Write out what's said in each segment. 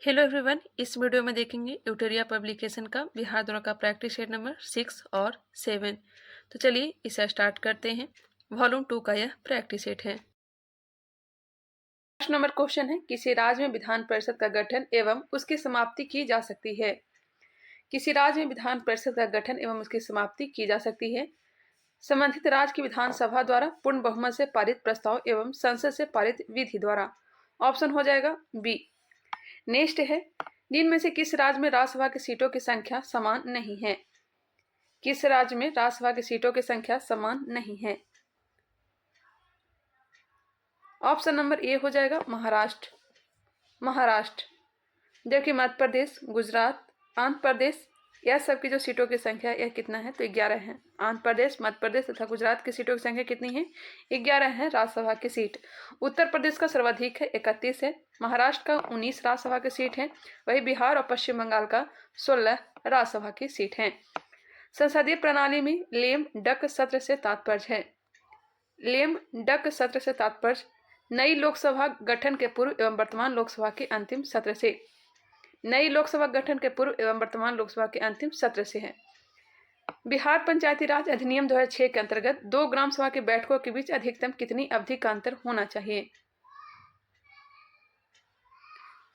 Hello everyone, इस video में देखेंगे यूटेरिया पब्लिकेशन का बिहार द्वारा का प्रैक्टिस सेट नंबर 6 और 7। तो चलिए इसे स्टार्ट करते हैं। वॉल्यूम 2 का यह प्रैक्टिस सेट है। फर्स्ट नंबर क्वेश्चन है, किसी राज्य में विधान परिषद का गठन एवं उसकी समाप्ति की जा सकती है। किसी राज्य में विधान परिषद का गठन एवं उसकी समाप्ति की जा सकती है संबंधित राज्य की विधानसभा द्वारा पूर्ण बहुमत से पारित प्रस्ताव एवं संसद से पारित विधि द्वारा। ऑप्शन हो जाएगा बी। नेक्स्ट है, निम्न में से किस राज्य में राज्यसभा की सीटों की संख्या समान नहीं है। किस राज्य में राज्यसभा की सीटों की संख्या समान नहीं है। ऑप्शन नंबर ए हो जाएगा महाराष्ट्र, जबकि मध्य प्रदेश, गुजरात, आंध्र प्रदेश, यह सब की जो सीटों की संख्या यह कितना है तो 11 है। आंध्र प्रदेश, मध्य प्रदेश तथा गुजरात की सीटों की संख्या कितनी है? 11 है राज्यसभा की सीट। उत्तर प्रदेश का सर्वाधिक है, 31 है। महाराष्ट्र का 19 राज्यसभा की सीट है। वही बिहार और पश्चिम बंगाल का 16 राज्यसभा की सीट है। संसदीय प्रणाली में लेम डक सत्र से तात्पर्य है। लेम डक सत्र से तात्पर्य नई लोकसभा गठन के पूर्व एवं वर्तमान लोकसभा के अंतिम सत्र से। नई लोकसभा गठन के पूर्व एवं वर्तमान लोकसभा के अंतिम सत्र से है। बिहार पंचायती राज अधिनियम 2006 के अंतर्गत 2 ग्राम सभा की बैठकों के बीच अधिकतम कितनी अवधि का अंतर होना चाहिए?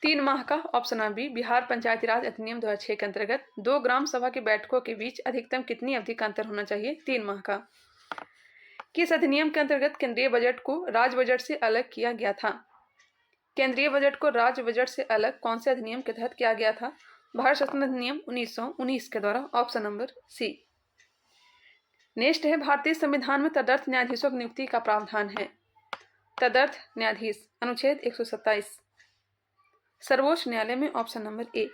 3 माह का। Option B. बिहार पंचायती राज अधिनियम 2006 के अंतर्गत 2 ग्राम सभा की बैठकों के बीच अधिकतम कितनी अवधि का अंतर होना चाहिए? 3 माह का। किस अधिनियम के अंतर्गत केंद्रीय बजट को राज्य बजट से अलग किया गया था? केंद्रीय बजट को राज्य बजट से अलग कौन से अधिनियम के तहत किया गया था? भारत शासन अधिनियम 1919 के द्वारा। ऑप्शन नंबर सी। नेक्स्ट है, भारतीय संविधान में तदर्थ न्यायाधीशों की नियुक्ति का प्रावधान है। तदर्थ न्यायाधीश अनुच्छेद 127 सर्वोच्च न्यायालय में। Option number A.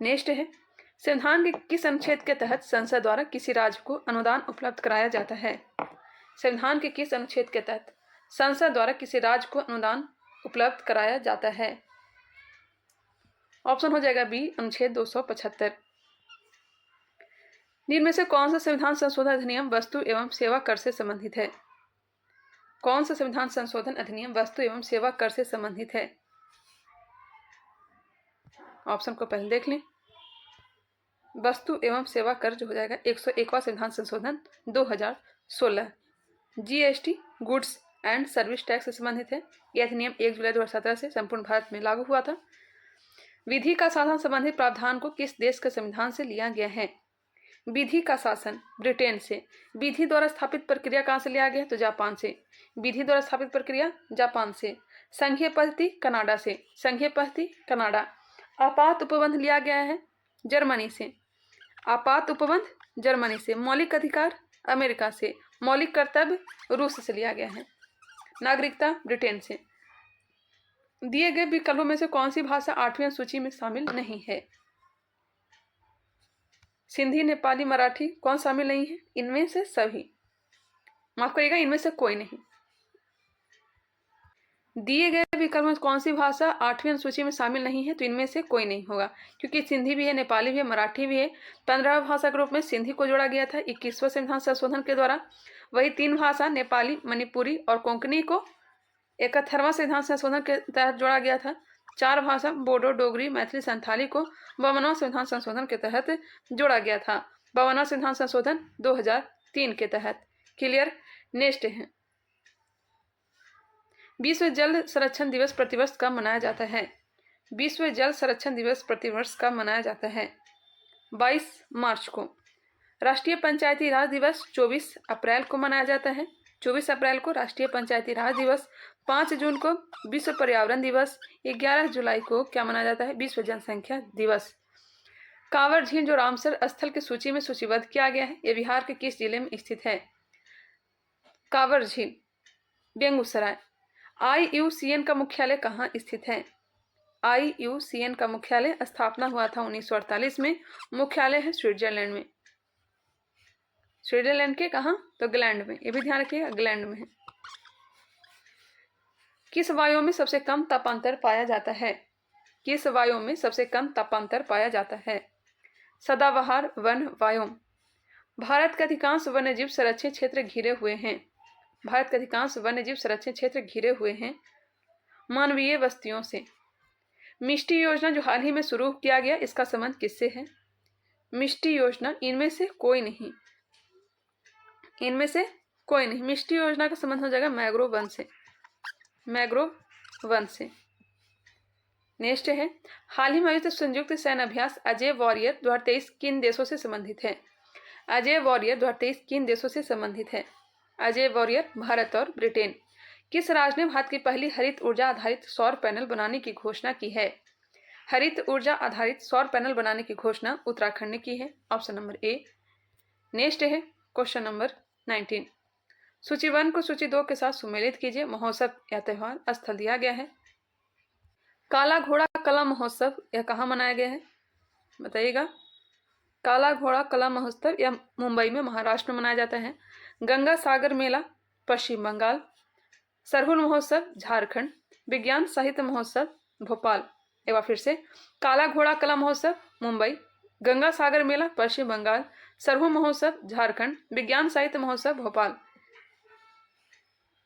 नेक्स्ट है, संविधान के किस अनुच्छेद के तहत संसद द्वारा किसी राज्य को अनुदान उपलब्ध कराया जाता है? संविधान के किस अनुच्छेद के तहत संसद द्वारा किसी राज्य को अनुदान उपलब्ध कराया जाता है? ऑप्शन हो जाएगा बी, अनुच्छेद 275। निम्न में से कौन सा संविधान संशोधन अधिनियम वस्तु एवं सेवा कर से संबंधित है? कौन सा संविधान संशोधन अधिनियम वस्तु एवं सेवा कर से संबंधित है? ऑप्शन को पहले देख लें। वस्तु एवं सेवा कर जो हो जाएगा 101वां संविधान संशोधन 2016 GST goods and service tax से संबंधित है। यह अधिनियम 1 जुलाई 2017 से संपूर्ण भारत में लागू हुआ था। विधि का शासन संबंधित प्रावधान को किस देश के संविधान से लिया गया है? विधि का शासन ब्रिटेन से। विधि द्वारा स्थापित प्रक्रिया कहाँ से लिया गया? तो जापान से। विधि द्वारा स्थापित प्रक्रिया जापान से। संघीय पद्धति कनाडा से। संघीय पद्धति कनाडा। आपात उपबंध लिया गया है जर्मनी से। आपात उपबंध जर्मनी से। मौलिक अधिकार अमेरिका से। मौलिक कर्तव्य रूस से लिया गया है। नागरिकता ब्रिटेन से। दिए गए विकल्पों में से कौन सी भाषा 8वीं सूची में शामिल नहीं है? सिंधी, नेपाली, मराठी कौन शामिल नहीं है? इनमें से सभी। माफ करिएगा, इनमें से कोई नहीं। दिए गए विकल्प में कौन सी भाषा 8वीं सूची में शामिल नहीं है? तो इनमें से कोई नहीं होगा, क्योंकि सिंधी भी है, नेपाली भी है, मराठी भी है। 15 भाषा के रूप में सिंधी को जोड़ा गया था 21वें संविधान संशोधन के द्वारा। वही 3 भाषा नेपाली, मणिपुरी और कोंकणी को 71वां संविधान संशोधन के तहत जोड़ा गया था। 4 भाषा बोडो, डोगरी, मैथिली, संथाली को 52वां संविधान संशोधन के तहत जोड़ा गया था। 52वां संविधान संशोधन 2003 के तहत। क्लियर। नेक्स्ट है, विश्व जल संरक्षण दिवस प्रतिवर्ष कब मनाया जाता है? विश्व जल संरक्षण दिवस प्रतिवर्ष कब मनाया जाता है? 22 मार्च को। राष्ट्रीय पंचायती राज दिवस 24 अप्रैल को मनाया जाता है। 24 अप्रैल को राष्ट्रीय पंचायती राज दिवस। 5 जून को विश्व पर्यावरण दिवस। 11 जुलाई को क्या मनाया जाता है? विश्व जनसंख्या दिवस। कांवर झील जो रामसर स्थल की सूची में सूचीबद्ध किया गया है, यह बिहार के किस जिले में स्थित है? कांवर झील बेगूसराय। IUCN का मुख्यालय कहाँ स्थित है? IUCN का मुख्यालय स्थापना हुआ था 1948 में। मुख्यालय है स्विट्जरलैंड में। स्विट्जरलैंड के कहाँ? तो ग्लैंड में। ये भी ध्यान रखिएगा, ग्लैंड में है। किस वायु में सबसे कम तापांतर पाया जाता है? किस वायु में सबसे कम तापांतर पाया जाता है? सदाबहार वन वायुम। भारत के अधिकांश वन्यजीव संरक्षित क्षेत्र घिरे हुए हैं। भारत के अधिकांश वन्यजीव संरक्षित क्षेत्र घिरे हुए हैं मानवीय बस्तियों से। मिष्टी योजना जो हाल ही में शुरू किया गया, इसका संबंध किससे है? मिष्टी योजना इनमें से कोई नहीं, इनमें से कोई नहीं। मिष्टी योजना का संबंध हो जाएगा मैंग्रोव वन से, मैंग्रोव वन से। नेक्स्ट है, हाल ही में आयोजित संयुक्त सैन्य अभ्यास अजय वॉरियर 2023 किन देशों से संबंधित है? अजय वॉरियर 2023 किन देशों से संबंधित है? अजय वॉरियर भारत और ब्रिटेन। किस राज्य ने भारत की पहली हरित ऊर्जा आधारित सौर पैनल बनाने की घोषणा की है? हरित ऊर्जा आधारित सौर पैनल बनाने की घोषणा उत्तराखंड ने की है, ऑप्शन नंबर ए। नेक्स्ट है क्वेश्चन नंबर 19। सूची 1 को सूची 2 के साथ सुमेलित कीजिए। महोत्सव या त्योहार स्थल दिया गया है। काला घोड़ा कला महोत्सव यह कहाँ मनाया गया है? बताइएगा। काला घोड़ा कला महोत्सव यह मुंबई में, महाराष्ट्र में मनाया जाता है। गंगा सागर मेला पश्चिम बंगाल। सरहुल महोत्सव झारखंड। विज्ञान साहित्य महोत्सव भोपाल। एक बार फिर से, काला घोड़ा कला महोत्सव मुंबई, गंगा सागर मेला पश्चिम बंगाल, सरहुल महोत्सव झारखंड, विज्ञान साहित्य महोत्सव भोपाल।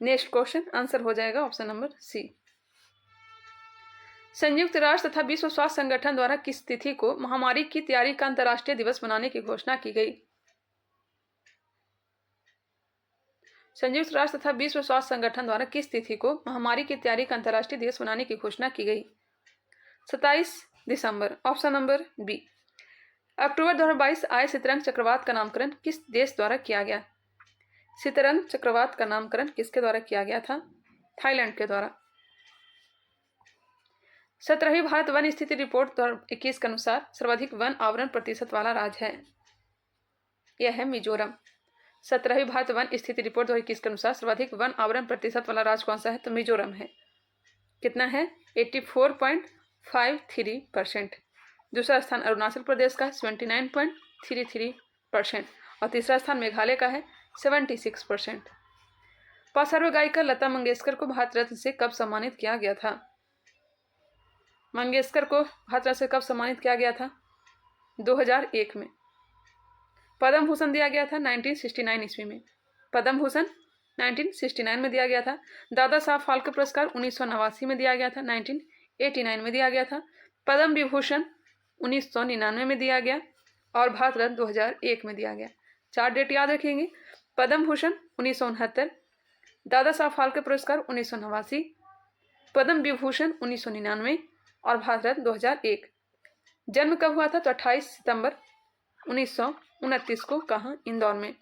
नेक्स्ट क्वेश्चन आंसर हो जाएगा ऑप्शन नंबर सी। संयुक्त राष्ट्र तथा विश्व स्वास्थ्य संगठन द्वारा किस तिथि को महामारी की तैयारी का अंतर्राष्ट्रीय दिवस मनाने की घोषणा की गई? संयुक्त राष्ट्र तथा विश्व स्वास्थ्य संगठन द्वारा किस तिथि को महामारी की तैयारी का अंतर्राष्ट्रीय दिवस मनाने की घोषणा की गई? 27 दिसंबर, ऑप्शन नंबर बी। अक्टूबर 2022 आए शीतरंग चक्रवात का नामकरण किस देश द्वारा किया गया? शीतरंग चक्रवात का नामकरण किसके द्वारा किया गया था? थाईलैंड के द्वारा। 17वीं भारत वन स्थिति रिपोर्ट 2021 के अनुसार सर्वाधिक वन आवरण प्रतिशत वाला राज्य है, यह है मिजोरम। 17वीं भारत वन स्थिति रिपोर्ट 2021 के अनुसार सर्वाधिक वन आवरण प्रतिशत वाला राज्य कौन सा है? तो मिजोरम है। कितना है? 84.53%। दूसरा स्थान अरुणाचल प्रदेश का 79.33% और तीसरा स्थान मेघालय का है 76%। पार्श्व गायिका लता मंगेशकर को भारत रत्न से कब सम्मानित किया गया था? मंगेशकर को भारत रत्न से कब सम्मानित किया गया था? 2001 में। पद्म भूषण दिया गया था 1969 ईस्वी में। पद्म भूषण 1969 में दिया गया था। दादा साहब फाल्के पुरस्कार 1989 में दिया गया था, 1989 में दिया गया था। पद्म विभूषण 1999 में दिया गया और भारत रत्न 2001 में दिया गया। 4 डेट याद रखेंगे। पद्म भूषण 1969, दादा साहब फाल्के पुरस्कार 1989, पद्म विभूषण 1999 और भारत रत्न 2001। जन्म कब हुआ था? तो 28 सितंबर 1929 को। कहाँ? इंदौर में।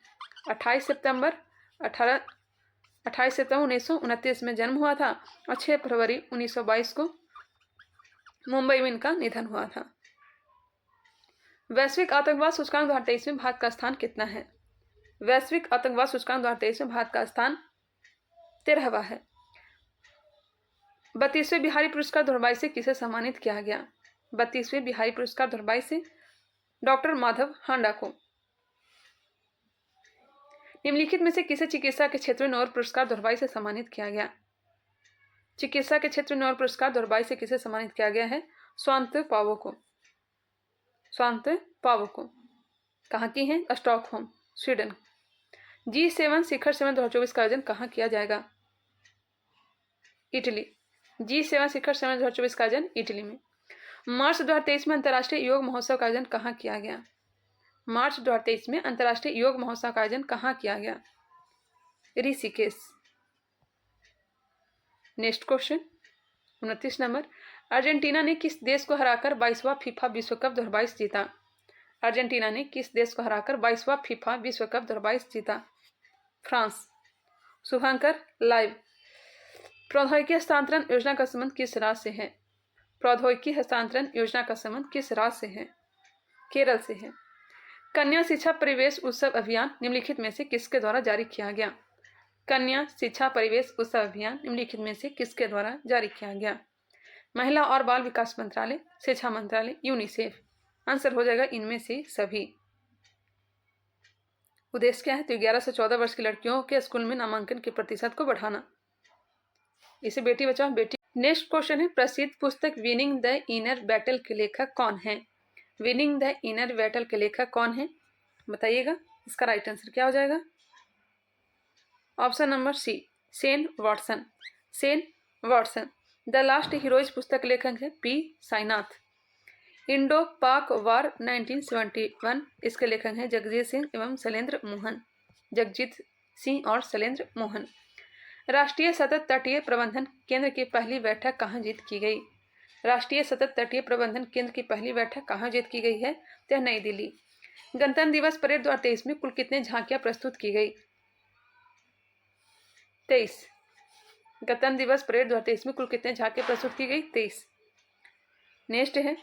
28 सितंबर 1929 में जन्म हुआ था और 6 फरवरी 1922 को मुंबई में इनका निधन हुआ था। वैश्विक आतंकवाद सूचकांक 2023 में भारत का स्थान कितना है? वैश्विक आतंकवाद सूचकांक 2023 में भारत का स्थान 13वां है। 32वें बिहारी पुरस्कार 2022 से किसे सम्मानित किया गया? 32वें बिहारी पुरस्कार 2022 से डॉक्टर माधव हांडा को। निम्नलिखित में से किसे चिकित्सा के क्षेत्र में नोबेल पुरस्कार 2022 से सम्मानित किया गया? चिकित्सा के क्षेत्र में नोबेल पुरस्कार 2022 से किसे सम्मानित किया गया है? स्वांत पावो को। स्वांत पावो को। कहाँ की है? Stockholm, Sweden. G7 शिखर सम्मेलन 2024 का आयोजन कहाँ किया जाएगा? इटली। G7 शिखर सम्मेलन 2024 का आयोजन इटली में। मार्च 2023 में अंतर्राष्ट्रीय योग महोत्सव का आयोजन कहाँ किया गया? मार्च 2023 में अंतर्राष्ट्रीय योग महोत्सव का आयोजन कहाँ किया गया? Rishikesh. Next question 29 number. Argentina ने किस देश को हराकर 22वां फीफा विश्व कप 2022 जीता? अर्जेंटीना ने किस देश को हराकर 22वां फीफा विश्व कप 2022 जीता? फ्रांस। शुभांकर लाइव। प्रौद्योगिकी हस्तांतरण योजना का संबंध किस राज्य से है? प्रौद्योगिकी हस्तांतरण योजना का संबंध किस राज्य से है? केरल से है। कन्या शिक्षा परिवेश उत्सव अभियान निम्नलिखित में से किसके द्वारा जारी किया गया? कन्या शिक्षा परिवेश उत्सव अभियान निम्नलिखित में से किसके द्वारा जारी किया गया? महिला और बाल विकास मंत्रालय, शिक्षा मंत्रालय, यूनिसेफ। आंसर हो जाएगा इनमें से सभी। उद्देश्य क्या है? तो 11 से 14 वर्ष की लड़कियों के स्कूल में नामांकन के प्रतिशत को बढ़ाना। इसे बेटी बचाओ बेटी। नेक्स्ट क्वेश्चन है, प्रसिद्ध पुस्तक विनिंग द इनर बैटल के लेखक कौन है? विनिंग द इनर बैटल के लेखक कौन है? बताइएगा। इसका राइट आंसर क्या हो जाएगा? Option number C, Shane Watson. Shane Watson. The last heroes पुस्तक के लेखक हैं पी साईनाथ। इंडो पाक वार 1971, इसके लेखक हैं जगजीत सिंह एवं शैलेंद्र मोहन। जगजीत सिंह और शैलेंद्र मोहन। राष्ट्रीय सतत तटीय प्रबंधन केंद्र की पहली बैठक कहाँ आयोजित की गई? राष्ट्रीय सतत तटीय प्रबंधन केंद्र की पहली बैठक कहाँ आयोजित की गई है? तो नई दिल्ली। गणतंत्र दिवस परेड 2023 में कुल कितने झांकियां प्रस्तुत की गई? 23। गणतंत्र दिवस परेड 2023 में कुल कितने झांकियां प्रस्तुत की गई? 23। नेक्स्ट है,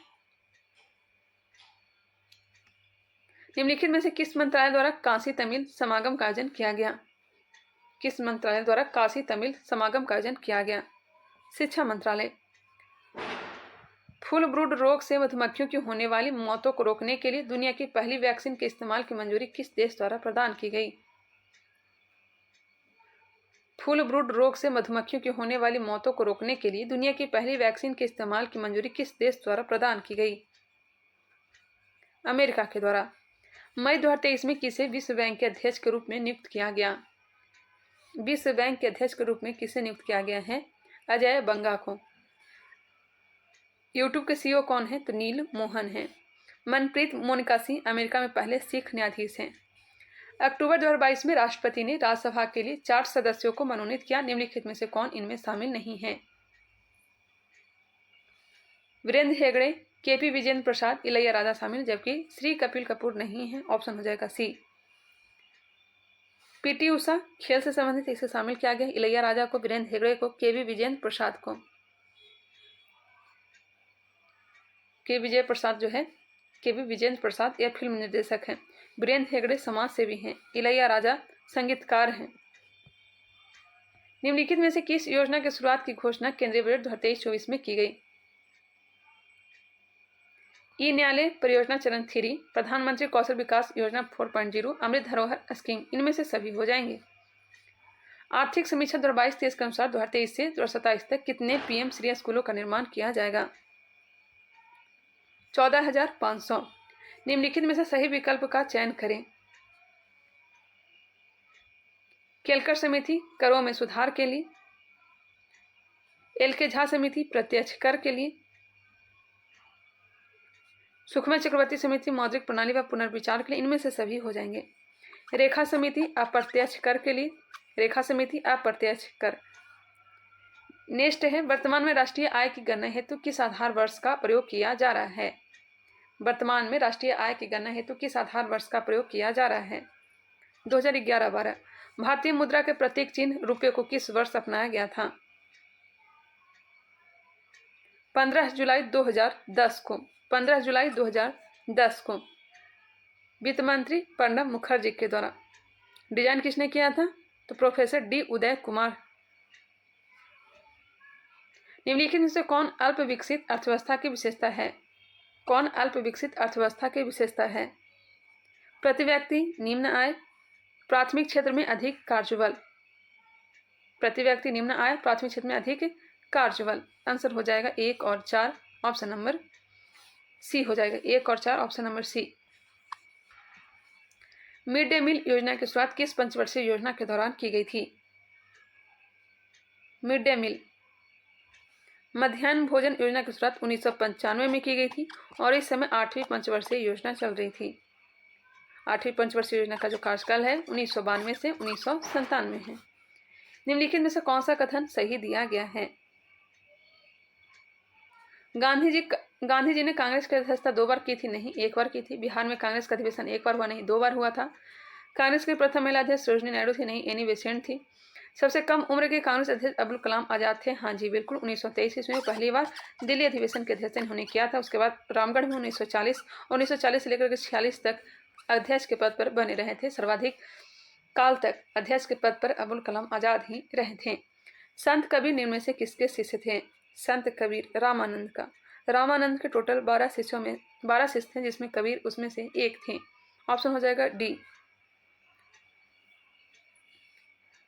निम्नलिखित में से किस मंत्रालय द्वारा काशी तमिल समागम का आयोजन किया गया? किस मंत्रालय द्वारा काशी तमिल समागम का आयोजन किया गया? शिक्षा मंत्रालय। फुल ब्रूड रोग से मधुमक्खियों की होने वाली मौतों को रोकने के लिए दुनिया की पहली वैक्सीन के इस्तेमाल की मंजूरी किस देश द्वारा प्रदान की गई? फुल ब्रूड रोग से मधुमक्खियों की होने वाली मौतों को रोकने के लिए दुनिया की पहली वैक्सीन के इस्तेमाल की मंजूरी किस देश द्वारा प्रदान की गई? अमेरिका के द्वारा। मई 2023 में किसे विश्व बैंक के अध्यक्ष के रूप में नियुक्त किया गया? विश्व बैंक के अध्यक्ष के रूप में किसे नियुक्त किया गया है? अजय बंगा को। यूट्यूब के सीईओ कौन है? तो नील मोहन है। मनप्रीत मोनिका सिंह अमेरिका में पहले सिख न्यायाधीश हैं। अक्टूबर 2022 में राष्ट्रपति ने राज्यसभा के लिए 4 सदस्यों को मनोनीत किया। निम्नलिखित में से कौन इनमें शामिल नहीं है? वीरेंद्र हेगड़े, केपी विजेंद्र प्रसाद, इलैया राजा शामिल, जबकि श्री कपिल कपूर नहीं है। ऑप्शन हो जाएगा सी। पीटी उषा खेल से संबंधित, इसे शामिल किया गया। इलैया राजा को, वीरेंद्र हेगड़े को, केवी विजेंद्र प्रसाद को। के विजय प्रसाद जो है, केवी विजेंद्र प्रसाद यह फिल्म निर्देशक हैं। वीरेंद्र हेगड़े समाज सेवी हैं। इलैया राजा संगीतकार हैं। निम्नलिखित में से किस योजना की शुरुआत की घोषणा केंद्रीय बजट 2023-24 में की गई? ई न्यायालय परियोजना चरण 3, प्रधानमंत्री कौशल विकास योजना 4.0, अमृत धरोहर स्कीम, इनमें से सभी हो जाएंगे। आर्थिक समीक्षा 2022-23 के अनुसार 2023 से 2027 तक कितने पीएम श्री स्कूलों का निर्माण किया जाएगा? 14,500। निम्नलिखित में से सही विकल्प का चयन करें। केलकर समिति करों में सुधार के लिए, एल के झा समिति प्रत्यक्ष कर के लिए, सुखमय चक्रवर्ती समिति मौद्रिक प्रणाली व पुनर्विचार के लिए, इनमें से सभी हो जाएंगे। रेखा समिति अप्रत्यक्ष कर के लिए, रेखा समिति अप्रत्यक्ष कर। नेक्स्ट है, वर्तमान में राष्ट्रीय आय की गणना हेतु किस आधार वर्ष का प्रयोग किया जा रहा है? वर्तमान में राष्ट्रीय आय की गणना हेतु किस आधार वर्ष का प्रयोग किया जा रहा है? 2011-12। भारतीय मुद्रा के प्रतीक चिन्ह रुपये को किस वर्ष अपनाया गया था? 15 जुलाई 2010 को। 15 जुलाई 2010 को वित्त मंत्री प्रणब मुखर्जी के द्वारा। डिजाइन किसने किया था? तो प्रोफेसर डी उदय कुमार। निम्नलिखित में से कौन अल्प विकसित अर्थव्यवस्था की विशेषता है? कौन अल्प विकसित अर्थव्यवस्था की विशेषता है? प्रति व्यक्ति निम्न आय, प्राथमिक क्षेत्र में अधिक कार्यबल। प्रति व्यक्ति निम्न आय, प्राथमिक क्षेत्र में अधिक कार्यबल। आंसर हो जाएगा 1 और 4, ऑप्शन नंबर सी हो जाएगा। 1 और 4, option number C. Mid day meal योजना की शुरुआत किस पंचवर्षीय योजना के दौरान की गई थी? मिड डे मील मध्याह्न भोजन योजना की शुरुआत 1995 में की गई थी और इस समय 8वीं पंचवर्षीय योजना चल रही थी। 8वीं पंचवर्षीय योजना का जो कार्यकाल है 1992 से 1997 है। निम्नलिखित में से कौन सा कथन सही दिया गया है? गांधी जी ने कांग्रेस की अध्यक्षता 2 बार की थी, नहीं 1 बार की थी। बिहार में कांग्रेस का अधिवेशन 1 बार हुआ, नहीं 2 बार हुआ था। कांग्रेस की प्रथम महिला अध्यक्ष सरोजिनी नायडू थी, नहीं एनी बेसेंट थी। सबसे कम उम्र के कांग्रेस अध्यक्ष अब्दुल कलाम आजाद थे, हाँ जी बिल्कुल। 1923 ईस्वी में पहली बार दिल्ली अधिवेशन के अध्यक्ष इन्होंने किया था। उसके बाद रामगढ़ में 1940 और 1940 से लेकर के 46 तक अध्यक्ष के पद पर बने रहे थे। सर्वाधिक काल तक अध्यक्ष के पद पर अब्दुल कलाम आजाद ही रहे थे। संत कबीर निम्न में से किसके शिष्य थे? संत कबीर रामानंद का। रामानंद के टोटल 12 शिष्यों में 12 शिष्य थे, जिसमें कबीर उसमें से एक थे। ऑप्शन हो जाएगा डी।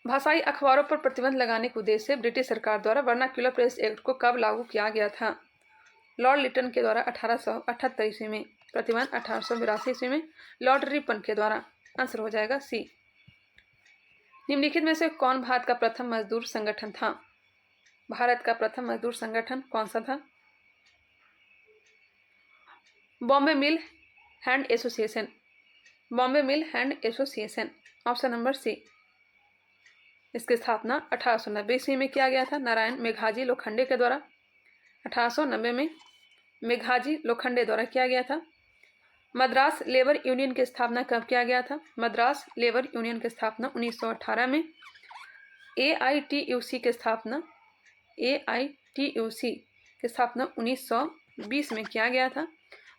भाषाई अखबारों पर प्रतिबंध लगाने के उद्देश्य से ब्रिटिश सरकार द्वारा वर्नाक्यूलर प्रेस एक्ट को कब लागू किया गया था? लॉर्ड लिटन के द्वारा 1878 ईस्वी में। प्रतिबंध 1882 ईस्वी में लॉर्ड रिपन के द्वारा। आंसर हो जाएगा सी। निम्नलिखित में से कौन भारत का प्रथम मजदूर संगठन था? भारत का प्रथम मजदूर संगठन कौन सा था? Bombay mill hand association. Bombay mill hand association, option number C. इसकी स्थापना 1890 ईस्वी में किया गया था नारायण मेघाजी लोखंडे के द्वारा। 1890 में मेघाजी लोखंडे द्वारा किया गया था। मद्रास लेबर यूनियन की स्थापना कब किया गया था? मद्रास लेबर यूनियन की स्थापना 1918 में। AITUC की स्थापना 1920 में किया गया था।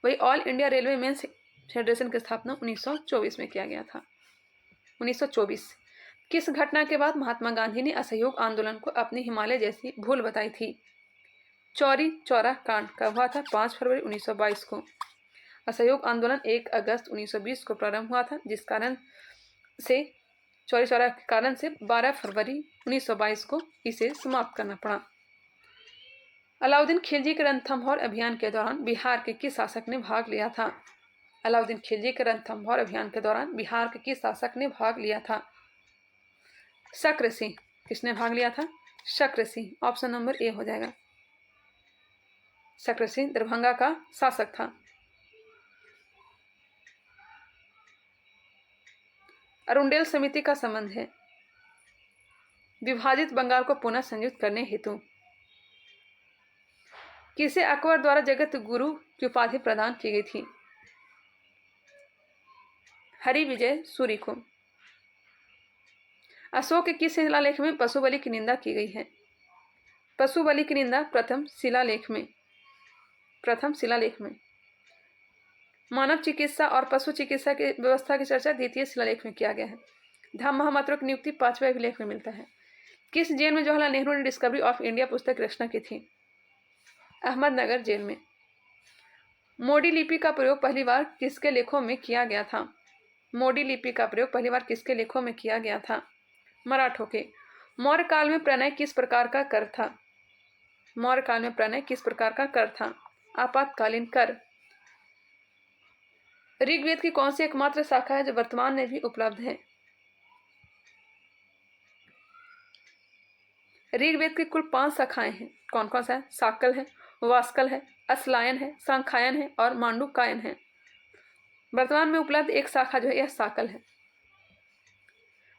वही all India railway men's federation की स्थापना 1924 में किया गया था। 1924। किस घटना के बाद महात्मा गांधी ने असहयोग आंदोलन को अपनी हिमालय जैसी भूल बताई थी? चौरी चौरा कांड कब हुआ था? 5 फरवरी 1922 को। असहयोग आंदोलन 1 अगस्त 1920 को प्रारंभ हुआ था, जिस कारण से चौरी चौरा के कारण से 12 फरवरी 1922 को इसे समाप्त करना पड़ा। अलाउद्दीन खिलजी के रणथंभौर अभियान के दौरान बिहार के किस शासक ने भाग लिया था? अलाउद्दीन खिलजी के रणथंभौर अभियान के दौरान बिहार के किस शासक ने भाग लिया था? शक्र सिंह। किसने भाग लिया था? शक्र सिंह, ऑप्शन नंबर ए हो जाएगा। शक्र सिंह दरभंगा का शासक था। अरुंडेल समिति का संबंध है विभाजित बंगाल को पुनः संयुक्त करने हेतु। किसे अकबर द्वारा जगत गुरु की उपाधि प्रदान की गई थी? हरि विजय सूरी को। अशोक के किस शिलालेख में पशु बलि की निंदा की गई है? पशु बलि की निंदा प्रथम शिलालेख में। मानव चिकित्सा और पशु चिकित्सा की व्यवस्था की चर्चा द्वितीय शिलालेख में किया गया है। धम्म महामात्रों की नियुक्ति 5वें अभिलेख में मिलता है। किस जेल में जवाहरलाल नेहरू ने डिस्कवरी ऑफ इंडिया पुस्तक की रचना की थी? अहमदनगर जेल में। मोडी लिपि का प्रयोग पहली बार किसके लेखों में किया गया था? मोडी लिपि का प्रयोग पहली बार किसके लेखों में किया गया था? मराठों के। मौर्य काल में प्रणय किस प्रकार का कर था? मौर्य काल में प्रणय किस प्रकार का कर था? आपातकालीन कर। ऋग्वेद की कौन सी एकमात्र शाखा है जो वर्तमान में भी उपलब्ध है? ऋग्वेद की कुल 5 शाखाएं हैं। कौन कौन सा है? साकल है, वास्कल है, असलायन है, सांख्यायन है और मांडुकायन है। वर्तमान में उपलब्ध एक शाखा जो है यह साकल है।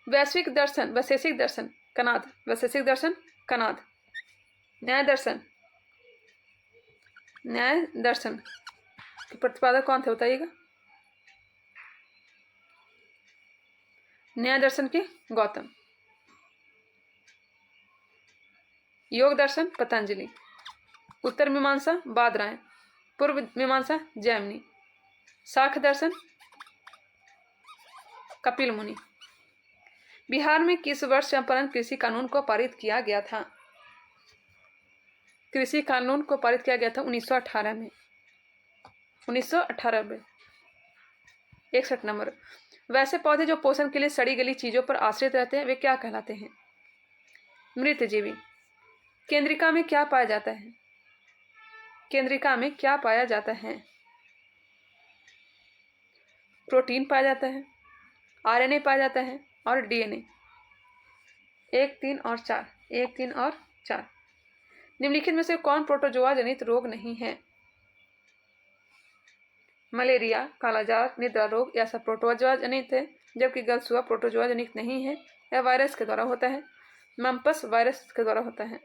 वैश्विक दर्शन, वैशेषिक दर्शन, कनाद। वैशेषिक दर्शन, कनाद। न्याय दर्शन के प्रतिपादक कौन थे बताइएगा? न्याय दर्शन के गौतम। योग दर्शन पतंजलि। उत्तर मीमांसा बादरायण। पूर्व मीमांसा जैमिनी। शाख दर्शन कपिल मुनि। बिहार में किस वर्ष चंपारण कृषि कानून को पारित किया गया था? कृषि कानून को पारित किया गया था 1918 में। 1918 में। 61 नंबर। वैसे पौधे जो पोषण के लिए सड़ी गली चीजों पर आश्रित रहते हैं वे क्या कहलाते हैं? मृतजीवी। केंद्रिका में क्या पाया जाता है? केंद्रिका में क्या पाया जाता है? प्रोटीन पाया जाता है, RNA पाया जाता है और DNA। 1, 3 और 4। 1, 3 और 4। निम्नलिखित में से कौन प्रोटोजोआ जनित रोग नहीं है? मलेरिया, कालाजार, निद्रा रोग यह सब प्रोटोजोआ जनित है, जबकि गलसुआ प्रोटोजोआ जनित नहीं है, यह वायरस के द्वारा होता है। मम्पस वायरस के द्वारा होता है।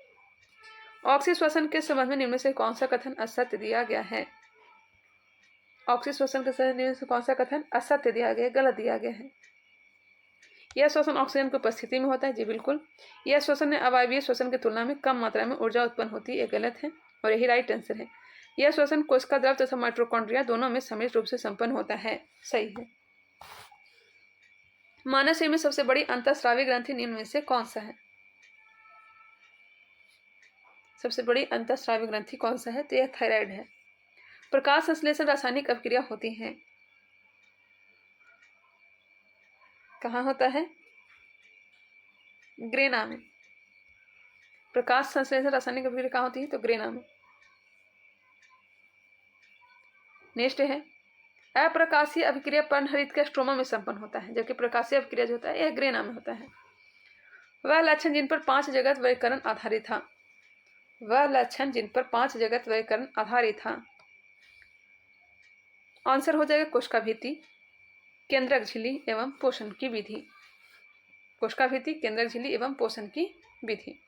ऑक्सी श्वसन के संबंध में निम्न से कौन सा कथन असत्य दिया गया है? ऑक्सी श्वसन के संबंध में कौन सा कथन असत्य दिया गया, गलत दिया गया है? यह श्वसन ऑक्सीजन की उपस्थिति में होता है। जी बिल्कुल। यह श्वसन अवायवीय श्वसन की तुलना में कम मात्रा में ऊर्जा उत्पन्न होती है, यह गलत है और यही राइट आंसर है। यह श्वसन कोशिका द्रव तथा माइटोकॉन्ड्रिया दोनों में सम्मिलित रूप से संपन्न होता है। सही है। मानव शरीर में सबसे बड़ी अंतःस्रावी ग्रंथि निम्न में से कौन सा है? सबसे बड़ी अंतःस्रावी ग्रंथि कौन सा है? तो यह थायराइड है। प्रकाश संश्लेषण रासायनिक अभिक्रिया होती है, कहाँ होता है? ग्रेना में। प्रकाश संश्लेषण रासायनिक अभिक्रिया कहाँ होती है? तो ग्रेना में। नेक्स्ट है अप्रकाशीय अभिक्रिया पर्णहरित के स्ट्रोमा में संपन्न होता है, जबकि प्रकाशीय अभिक्रिया जो होता है यह ग्रेना में होता है। वह लक्षण जिन पर 5 जगत वर्गीकरण आधारित था। वह लक्षण जिन पर 5 जगत वैकरण आधारित था। आंसर हो जाएगा कोशिका भित्ति, केंद्रक झिल्ली एवं पोषण की विधि। कोशिका भित्ति, केंद्रक झिल्ली एवं पोषण की विधि।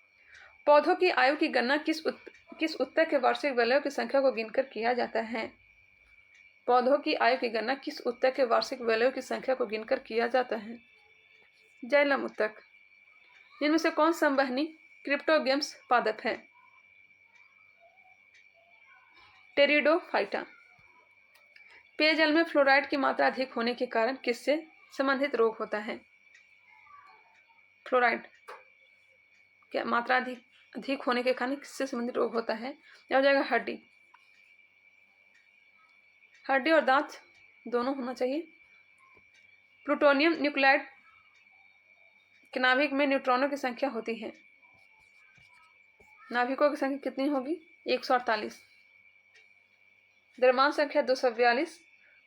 पौधों की आयु की गणना किस उत्तर के वार्षिक वलयों की संख्या को गिनकर किया जाता है? पौधों की आयु की गणना किस उत्तर के वार्षिक वलयों की संख्या को गिनकर किया जाता है? जैलम उत्तक। इनमें से कौन संवहनी क्रिप्टोगेम्स पादप है? टेरिडोफाइटा। पेयजल में फ्लोराइड की मात्रा अधिक होने के कारण किससे संबंधित रोग होता है? फ्लोराइड की मात्रा अधिक होने के कारण किससे संबंधित रोग होता है? यह हो जाएगा हड्डी और दांत दोनों होना चाहिए। प्लूटोनियम न्यूक्लाइड के नाभिक में न्यूट्रॉनों की संख्या होती है। नाभिकों की संख्या कितनी होगी? 148। द्रव्यमान संख्या 242।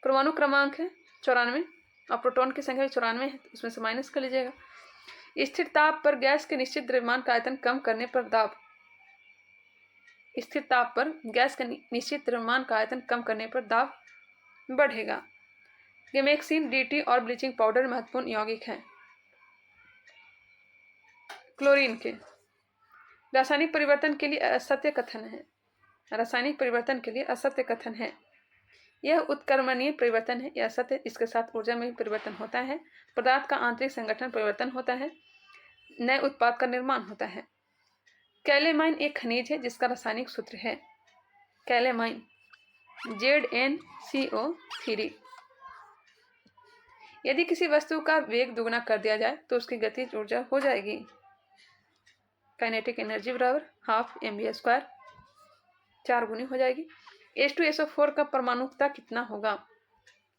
परमाणु क्रमांक है 94 और प्रोटॉन की संख्या 94 है, उसमें से माइनस कर लीजिएगा। स्थिर ताप पर गैस के निश्चित द्रव्यमान का आयतन कम करने पर दाब। स्थिर ताप पर गैस के निश्चित द्रव्यमान का आयतन कम करने पर दाब बढ़ेगा। गेमेक्सिन, डीटी और ब्लीचिंग पाउडर महत्वपूर्ण यौगिक हैं। क्लोरीन के रासायनिक परिवर्तन के लिए असत्य कथन है। रासायनिक परिवर्तन के लिए असत्य कथन है। यह उत्क्रमणीय परिवर्तन है, यह असत्य। इसके साथ ऊर्जा में भी परिवर्तन होता है। पदार्थ का आंतरिक संगठन परिवर्तन होता है, नए उत्पाद का निर्माण होता है। कैलेमाइन एक खनिज है जिसका रासायनिक सूत्र है कैलेमाइन, ZnCO3। यदि किसी वस्तु का वेग दुगना कर दिया जाए तो उसकी गतिज ऊर्जा हो जाएगी काइनेटिक एनर्जी बराबर ½ mv², 4 गुनी हो जाएगी। H2SO4 का परमाणुकता कितना होगा?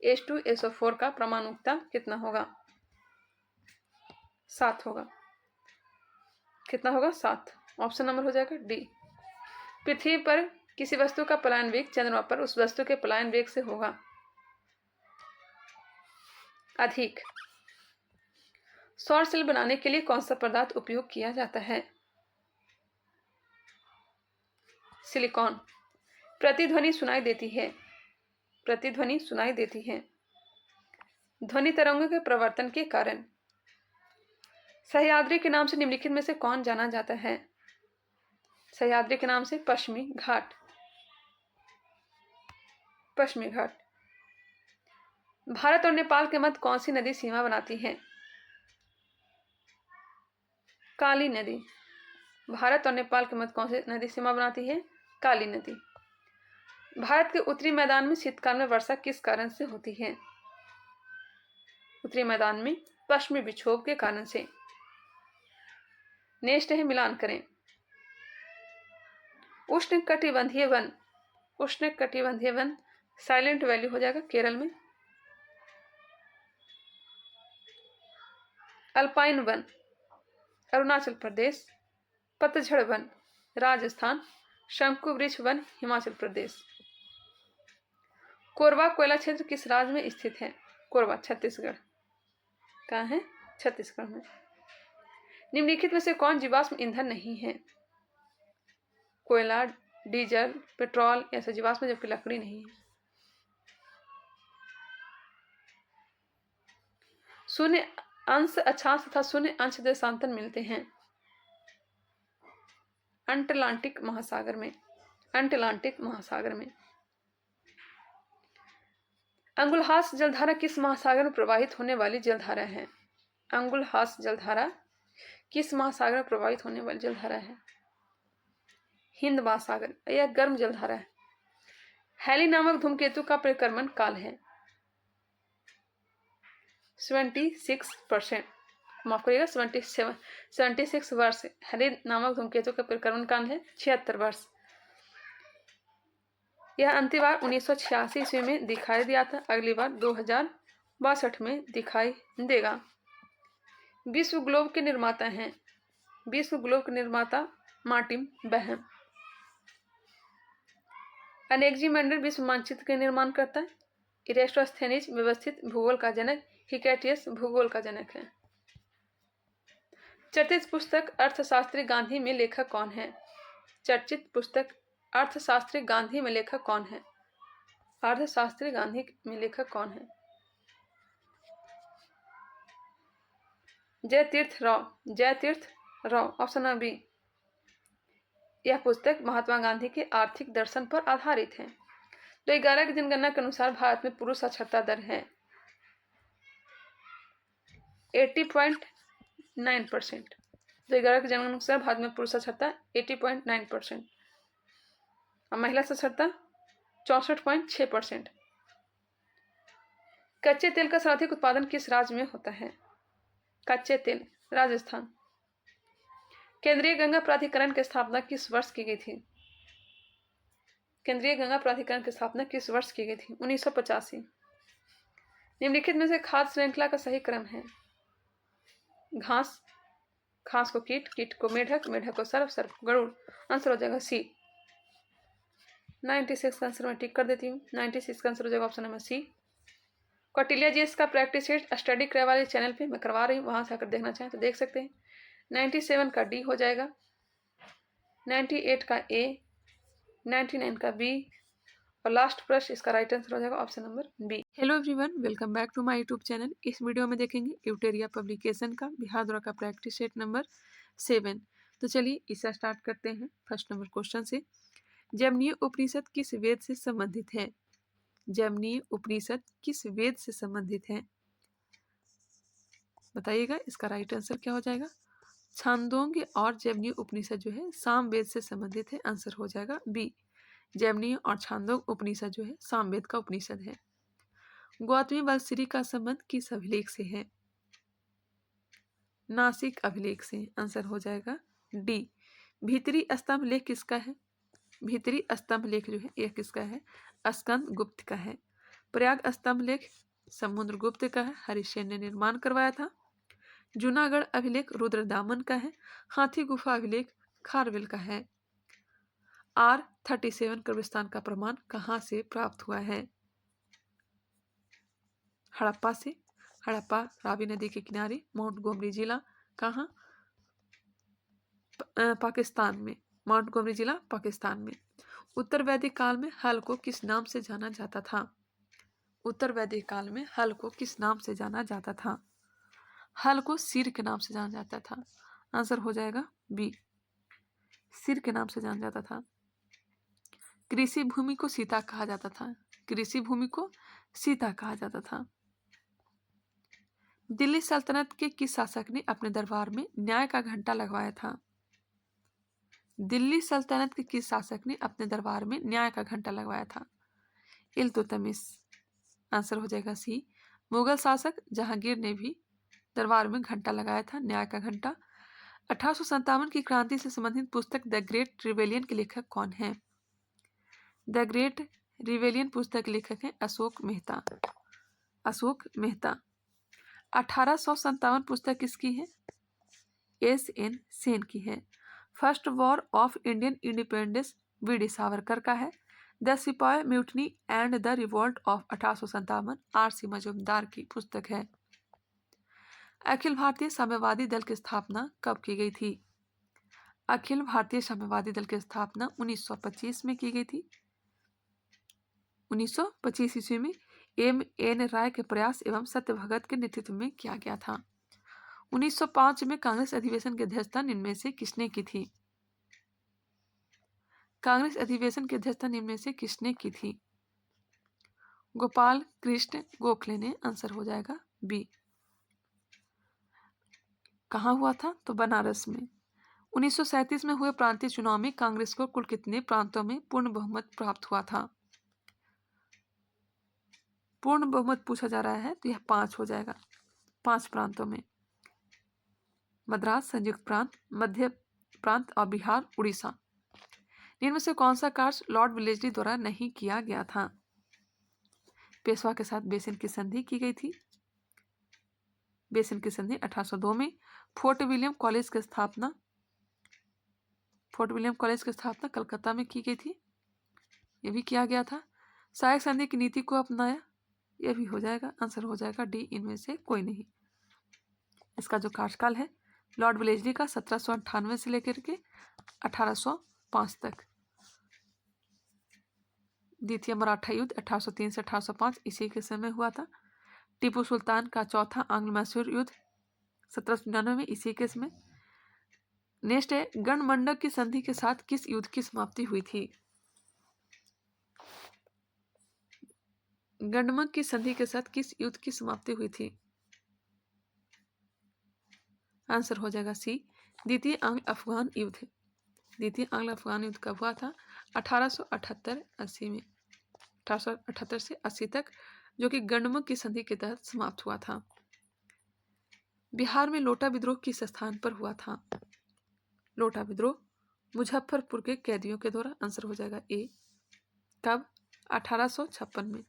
H2SO4 का परमाणुकता कितना होगा? 7 होगा। कितना होगा? 7। ऑप्शन नंबर हो जाएगा डी। पृथ्वी पर किसी वस्तु का पलायन वेग चंद्रमा पर उस वस्तु के पलायन वेग से होगा अधिक। सौर सेल बनाने के लिए कौन सा पदार्थ उपयोग किया जाता है? सिलिकॉन। प्रतिध्वनि सुनाई देती है। प्रतिध्वनि सुनाई देती है ध्वनि तरंगों के प्रवर्तन के कारण। सह्याद्री के नाम से निम्नलिखित में से कौन जाना जाता है? सह्याद्री के नाम से पश्चिमी घाट। पश्चिमी घाट। भारत और नेपाल के मध्य कौन सी नदी सीमा बनाती है? काली नदी। भारत और नेपाल के मध्य कौन सी नदी सीमा बनाती है? काली नदी। भारत के उत्तरी मैदान में शीतकाल में वर्षा किस कारण से होती है? उत्तरी मैदान में पश्चिमी विक्षोभ के कारण से। नेक्स्ट है मिलान करें। उष्णकटिबंधीय वन। उष्णकटिबंधीय वन साइलेंट वैली हो जाएगा केरल में। Alpine one Arunachal Pradesh. पतझड़ वन राजस्थान। शंकु वृक्ष वन हिमाचल प्रदेश। कोरबा कोयला क्षेत्र किस राज्य में स्थित है? कोरबा छत्तीसगढ़। कहाँ है? छत्तीसगढ़ में। निम्नलिखित में से कौन जीवाश्म ईंधन नहीं है? कोयला, डीजल, पेट्रोल ऐसे जीवाश्म, जबकि लकड़ी नहीं है। शून्य अंश अक्षांश तथा शून्य अंश देशांतर मिलते हैं अंटलांटिक महासागर में। अंटलांटिक महासागर में। अंगुलहास जलधारा किस महासागर में प्रवाहित होने वाली जलधारा है? अंगुलहास जलधारा किस महासागर में प्रवाहित होने वाली जलधारा है? हिंद महासागर। यह गर्म जलधारा है। हैली नामक धूमकेतु का परिक्रमण काल है 76%। माफ करिएगा 76 वर्ष। हैली नामक धूमकेतु का परिक्रमण काल है 76 वर्ष। यह अंतिम बार 1986 ईस्वी में दिखाई दिया था। अगली बार 2062 में दिखाई देगा। विश्व ग्लोब के निर्माता हैं। विश्व ग्लोब के निर्माता मार्टिन बहम। अनेक्जिमेंडर विश्व मानचित्र का निर्माण करता है। इरेस्टोस्थेनिज व्यवस्थित भूगोल का जनक। हिकैटियस भूगोल का जनक है। चर्चित पुस्तक अर्थशास्त्री गांधी में लेखक कौन है? चर्चित पुस्तक अर्थशास्त्री गांधी में लेखक कौन है? अर्थशास्त्री गांधी में लेखक कौन है? जयतीर्थ राव। Jayatirtha Rao, option B. यह पुस्तक महात्मा गांधी के आर्थिक दर्शन पर आधारित है। तो 11 की जनगणना के अनुसार भारत में पुरुष साक्षरता दर है 80.9%। तो 11 की जनगणना के अनुसार भारत में पुरुष साक्षरता 80.9% और महिला साक्षरता 64.6%। कच्चे तेल का सर्वाधिक उत्पादन किस राज्य में होता है? कच्चे तेल, राजस्थान। केंद्रीय गंगा प्राधिकरण की स्थापना किस वर्ष की गई थी? केंद्रीय गंगा प्राधिकरण की स्थापना किस वर्ष की गई थी? 1985। निम्नलिखित में से खाद्य श्रृंखला का सही क्रम है? घास, घास को कीट, कीट को मेढक, मेढक को सर्प, सर्प को गरुड़। आंसर हो जाएगा सी। 96 का आंसर मैं टिक कर देती हूँ। 96 का आंसर हो जाएगा ऑप्शन नंबर सी। कौटिल्य जी इसका प्रैक्टिस सेट स्टडी करे वाले चैनल पे मैं करवा रही हूँ, वहां से आकर देखना चाहें तो देख सकते हैं। 97 का डी हो जाएगा, 98 का ए, 99 का बी और लास्ट प्रश्न इसका राइट आंसर हो जाएगा option number B. Hello everyone, welcome back to my YouTube channel. इस वीडियो में देखेंगे यूटेरिया पब्लिकेशन का बिहार द्वारा का प्रैक्टिस सेट नंबर 7। तो चलिए इसे स्टार्ट करते हैं फर्स्ट नंबर क्वेश्चन से। जैमिनीय उपनिषद किस वेद से संबंधित है? जैमिनीय उपनिषद किस वेद से संबंधित है? बताइएगा, इसका राइट आंसर क्या हो जाएगा? छांदोग्य और जैमिनीय उपनिषद जो है सामवेद से संबंधित है। आंसर हो जाएगा बी। जैमिनीय और छांदोग्य उपनिषद जो है सामवेद का उपनिषद है। गौतमी बलश्री का संबंध किस अभिलेख से है? नासिक अभिलेख से। आंसर हो जाएगा डी। भीतरी स्तंभ लेख किसका है? भीतरी स्तंभ लेख जो है यह किसका है? स्कंद गुप्त का है। प्रयाग स्तंभ लेख समुद्रगुप्त का है, हरिसेन ने निर्माण करवाया था। जूनागढ़ अभिलेख रुद्रदामन का है। हाथी गुफा अभिलेख खारवेल का है। R37 कब्रिस्तान का प्रमाण कहाँ से प्राप्त हुआ है? हड़प्पा से। हड़प्पा रावी नदी के किनारे, माउंट गोमरी जिला, कहाँ? पाकिस्तान में। माउंट गोमरी जिला पाकिस्तान में। उत्तर वैदिक काल में हल को किस नाम से जाना जाता था? उत्तर वैदिक काल में हल को किस नाम से जाना जाता था? हल को सिर के नाम से जाना जाता था। आंसर हो जाएगा बी, सिर के नाम से जाना जाता था। कृषि भूमि को सीता कहा जाता था। कृषि भूमि को सीता कहा जाता था। दिल्ली सल्तनत के किस शासक ने अपने दरबार में न्याय का घंटा लगवाया था? दिल्ली सल्तनत के किस शासक ने अपने दरबार में न्याय का घंटा लगवाया था? इल्तुतमिश। आंसर हो जाएगा सी। मुगल शासक जहांगीर ने भी दरबार में घंटा लगाया था, न्याय का घंटा। 1857 की क्रांति से संबंधित पुस्तक द ग्रेट रिवेलियन के लेखक कौन है? द ग्रेट रिवेलियन पुस्तक के लेखक हैं अशोक मेहता। अशोक मेहता। 1857 पुस्तक किसकी है? S.N. सेन की है। First war of Indian independence VD. Savarkar का है। द सिपाही mutiny and the revolt of 1857 R.C. Majumdar की पुस्तक है। अखिल भारतीय साम्यवादी दल की स्थापना कब की गई थी? अखिल भारतीय साम्यवादी दल की स्थापना 1925 में की गई थी। 1925 ईस्वी में M.N. राय के प्रयास एवं सत्य भगत के नेतृत्व में किया गया था। 1905 में कांग्रेस अधिवेशन की अध्यक्षता निम्न में से किसने की थी? कांग्रेस अधिवेशन की अध्यक्षता निम्न में से किसने की थी? गोपाल कृष्ण गोखले ने। आंसर हो जाएगा बी। कहाँ हुआ था? तो बनारस में। 1937 में हुए प्रांतीय चुनाव में कांग्रेस को कुल कितने प्रांतों में पूर्ण बहुमत प्राप्त हुआ था? पूर्ण बहुमत पूछा जा रहा है तो यह 5 हो जाएगा। 5 प्रांतों में, मद्रास, संयुक्त प्रांत, मध्य प्रांत और बिहार, उड़ीसा। इनमें से कौन सा कार्य लॉर्ड वेलेस्ली द्वारा नहीं किया गया था? पेशवा के साथ बेसिन की संधि की गई थी। बेसिन की संधि 1802 में। फोर्ट विलियम कॉलेज की स्थापना कलकत्ता में की गई थी, यह भी किया गया था। सहायक संधि की नीति को अपनाया, यह भी हो जाएगा। आंसर हो जाएगा डी, इनमें से कोई नहीं। इसका जो कार्यकाल है लॉर्ड वेलेस्ली का 1798 से लेकर के 1800 1805 तक। द्वितीय मराठा युद्ध 1803 से 1805 इसी के समय हुआ था। टीपू सुल्तान का चौथा आंग्ल मैसूर युद्ध 1799 इसी के समय। नेक्स्ट है, गणमंडक की संधि के साथ किस युद्ध की समाप्ति हुई थी? गणमंडक की संधि के साथ किस युद्ध की समाप्ति हुई थी? आंसर हो जाएगा सी, द्वितीय आंग्ल अफगान युद्ध। द्वितीय आंग्ल अफगान युद्ध कब हुआ था? 1878-80 में, 1878 से 80 तक, जो कि गणमंडक की संधि के तहत समाप्त हुआ था। बिहार में लोटा विद्रोह किस स्थान पर हुआ था? लोटा विद्रोह मुजफ्फरपुर के कैदियों के द्वारा। आंसर हो जाएगा ए। कब? 1856 में।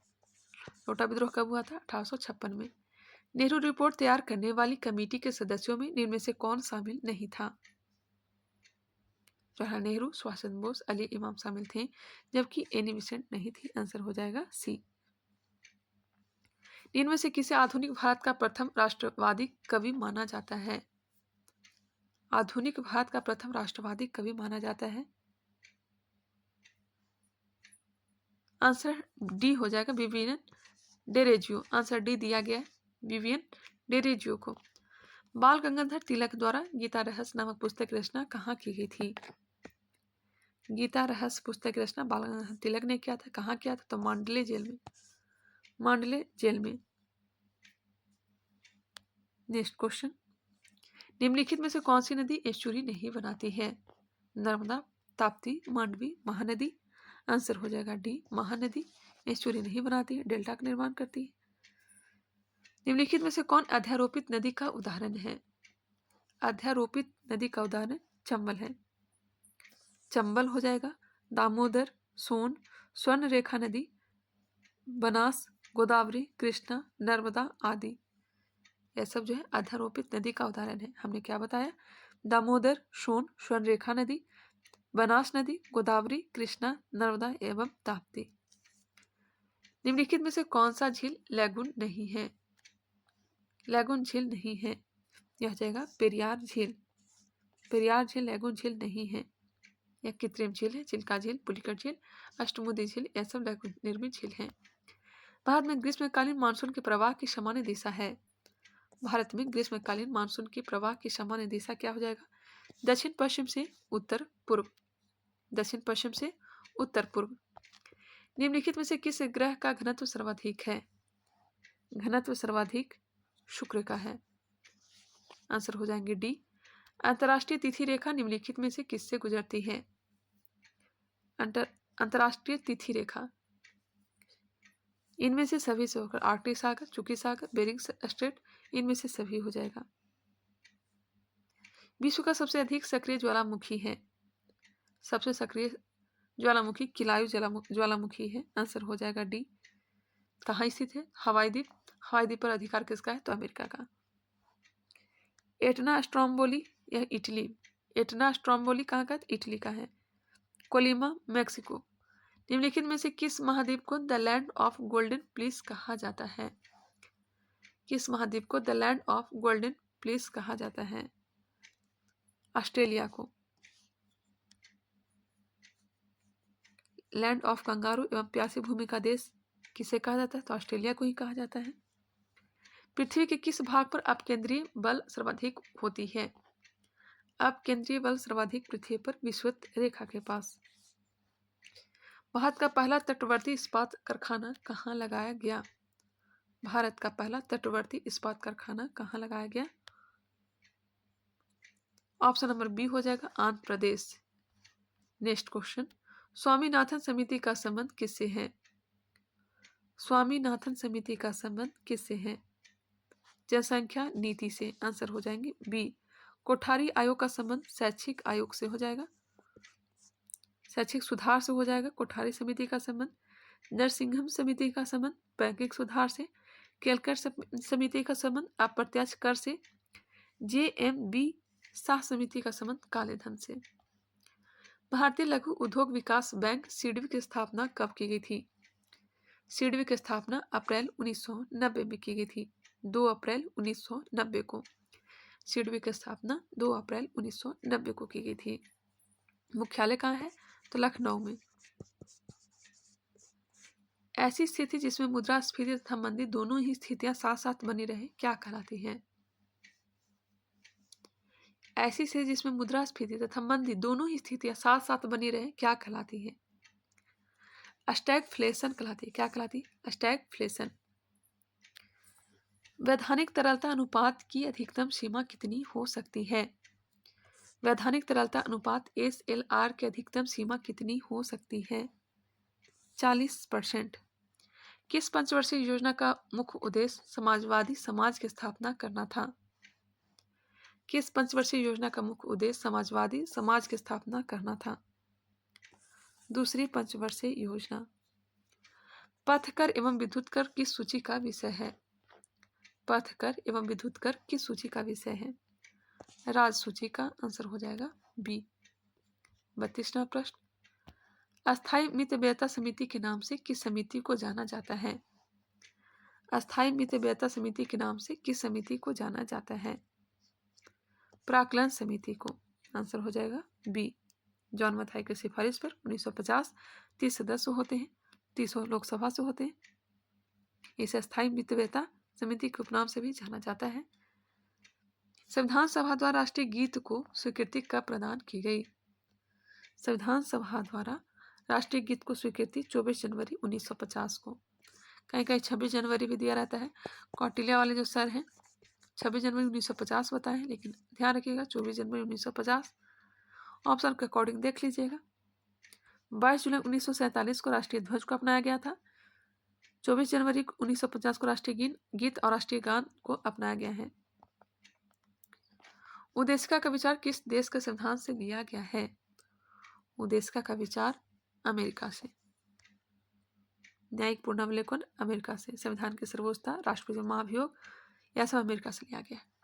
लोटा विद्रोह कब हुआ था? 1856 में। नेहरू रिपोर्ट तैयार करने वाली कमेटी के सदस्यों में निम्न में से कौन शामिल नहीं था? जवाहरलाल नेहरू, सुभाष चंद्र बोस, अली इमाम शामिल थे, जबकि एनी बेसेंट नहीं थी। आंसर हो जाएगा सी। इनमें से किसे आधुनिक भारत का प्रथम राष्ट्रवादी कवि माना जाता है? आधुनिक भारत का प्रथम राष्ट्रवादी कवि माना जाता है। आंसर डी हो जाएगा, विवियन डेरेजियो। आंसर डी दिया गया है, विवियन डेरेजियो को। बाल गंगाधर तिलक द्वारा गीता रहस्य नामक पुस्तक रचना कहाँ की गई थी? गीता रहस्य पुस्तक की रचना बाल गंगाधर तिलक ने किया था। कहाँ किया था? तो मांडले जेल में। मांडले जेल में। नेक्स्ट क्वेश्चन, निम्नलिखित में से कौन सी नदी एस्चुरी नहीं बनाती है? नर्मदा, ताप्ती, मांडवी, महानदी। आंसर हो जाएगा डी, महानदी एस्चुरी नहीं बनाती है, डेल्टा का निर्माण करती है। निम्नलिखित में से कौन अध्यारोपित नदी का उदाहरण है? अध्यारोपित नदी का उदाहरण चंबल है। चंबल हो जाएगा। दामोदर, सोन, स्वर्ण रेखा नदी, बनास, गोदावरी, कृष्णा, नर्मदा आदि, यह सब जो है अध्यारोपित नदी का उदाहरण है। हमने क्या बताया? दामोदर, सोन, स्वर्ण रेखा नदी, बनास नदी, गोदावरी, कृष्णा, नर्मदा एवं ताप्ती। निम्नलिखित में से कौन सा झील लैगून नहीं है? लैगून झील नहीं है, यह हो जाएगा पेरियार झील। पेरियार झील लैगून झील नहीं है, यह कृत्रिम झील है। चिल्का झील, पुलिकट झील, अष्टमुदी झील, यह सब लैगून निर्मित झील है। भारत में ग्रीष्मकालीन मानसून के प्रवाह की सामान्य दिशा है। भारत में ग्रीष्मकालीन मानसून की प्रवाह की सामान्य दिशा क्या हो जाएगा? दक्षिण पश्चिम से उत्तर पूर्व। दक्षिण पश्चिम से उत्तर पूर्व। निम्नलिखित में से किस ग्रह का घनत्व सर्वाधिक है? घनत्व सर्वाधिक शुक्र का है। आंसर हो जाएंगे डी। अंतरराष्ट्रीय तिथि रेखा निम्नलिखित में से किससे गुजरती है? अंतरराष्ट्रीय तिथि रेखा इनमें से सभी से होकर आर्कटिक सागर, चुकी सागर, बेरिंग स्ट्रेट, इनमें से सभी हो जाएगा। विश्व का सबसे अधिक सक्रिय ज्वालामुखी है। सबसे सक्रिय ज्वालामुखी किलायु ज्वालामुखी है। आंसर हो जाएगा डी। कहाँ स्थित है? हवाई द्वीप। हवाई द्वीप पर अधिकार किसका है? तो अमेरिका का। एटना स्ट्रोम्बोली, यह इटली। एटना स्ट्रोम्बोली कहाँ का? इटली का है। Colima, Mexico. निम्नलिखित में से किस महाद्वीप को the land of golden fleece कहा जाता है? किस महाद्वीप को the land of golden fleece कहा जाता है? ऑस्ट्रेलिया को। लैंड ऑफ कंगारू एवं प्यासी भूमि का देश किसे कहा जाता है? तो ऑस्ट्रेलिया को ही कहा जाता है। पृथ्वी के किस भाग पर अपकेंद्रीय बल सर्वाधिक होती है? अपकेंद्रीय बल सर्वाधिक पृथ्वी पर विषुवत रेखा के पास। भारत का पहला तटवर्ती इस्पात कारखाना कहाँ लगाया गया? भारत का पहला तटवर्ती इस्पात कारखाना कहाँ लगाया गया? ऑप्शन नंबर बी हो जाएगा, आंध्र प्रदेश। नेक्स्ट क्वेश्चन, स्वामीनाथन समिति का संबंध किससे है? स्वामीनाथन समिति का संबंध किससे है? जनसंख्या नीति से। आंसर हो जाएंगे बी। कोठारी आयोग का संबंध शैक्षिक आयोग से हो जाएगा, शैक्षिक सुधार से हो जाएगा। कोठारी समिति का संबंध नरसिंघम समिति का संबंध बैंकिंग सुधार से। केलकर समिति का संबंध अप्रत्यक्ष कर से। JMB शाह समिति का संबंध काले धन से। भारतीय लघु उद्योग विकास बैंक सिडबी की स्थापना कब की गई थी? सिडबी की स्थापना अप्रैल 1990 में की गई थी। 2 अप्रैल 1990 को। सिडबी की स्थापना 2 अप्रैल 1990 को की गई थी। मुख्यालय कहाँ है? तो लखनऊ में। ऐसी स्थिति जिसमें मुद्रास्फीति तथा मंदी दोनों ही स्थितियां साथ साथ बनी रहे क्या कहलाती हैं? ऐसी स्थिति जिसमें मुद्रास्फीति तथा मंदी दोनों ही स्थितियां साथ साथ बनी रहे क्या कहलाती हैं? स्टैगफ्लेशन कहलाती है। क्या कहलाती है? स्टैगफ्लेशन। वैधानिक तरलता अनुपात की अधिकतम सीमा कितनी हो सकती है? वैधानिक तरलता अनुपात SLR की अधिकतम सीमा कितनी हो सकती है? 40%। किस पंचवर्षीय योजना का मुख्य उद्देश्य समाजवादी समाज की स्थापना करना था? किस पंचवर्षीय योजना का मुख्य उद्देश्य समाजवादी समाज की स्थापना करना था? दूसरी पंचवर्षीय योजना। पथकर एवं विद्युत कर किस सूची का विषय है? पथकर एवं विद्युत कर किस सूची का विषय है? राज सूची का आंसर हो जाएगा बी। 32वां प्रश्न। अस्थायी मितव्ययता समिति के नाम से किस समिति को जाना जाता है? अस्थायी मितव्ययता समिति के नाम से किस समिति को जाना जाता है? प्राक्कलन समिति को। आंसर हो जाएगा बी। जॉन मथाई की सिफारिश पर 1950 30 सदस्य होते हैं, 30 लोकसभा से होते हैं। इसे अस्थायी मितव्ययता समिति के उपनाम से भी जाना जाता है। संविधान सभा द्वारा राष्ट्रीय गीत को स्वीकृति कब प्रदान की गई? संविधान सभा द्वारा राष्ट्रीय गीत को स्वीकृति 24 जनवरी 1950 को। कहीं कहीं 26 जनवरी भी दिया रहता है। कौटिल्या वाले जो सर हैं 26 जनवरी 1950 बताएं, लेकिन ध्यान रखिएगा 24 जनवरी 1950 ऑप्शन के अकॉर्डिंग देख लीजिएगा। 22 जुलाई 1947 को राष्ट्रीय ध्वज को अपनाया गया था। 24 जनवरी 1950 को राष्ट्रीय गीत और राष्ट्रीय गान को अपनाया गया है। उद्देशिका का विचार किस देश के संविधान से लिया गया है? उद्देशिका का विचार अमेरिका से। न्यायिक पुनर्विलोकन अमेरिका से। संविधान की सर्वोच्चता, राष्ट्रपति और महाभियोग, यह सब अमेरिका से लिया गया है।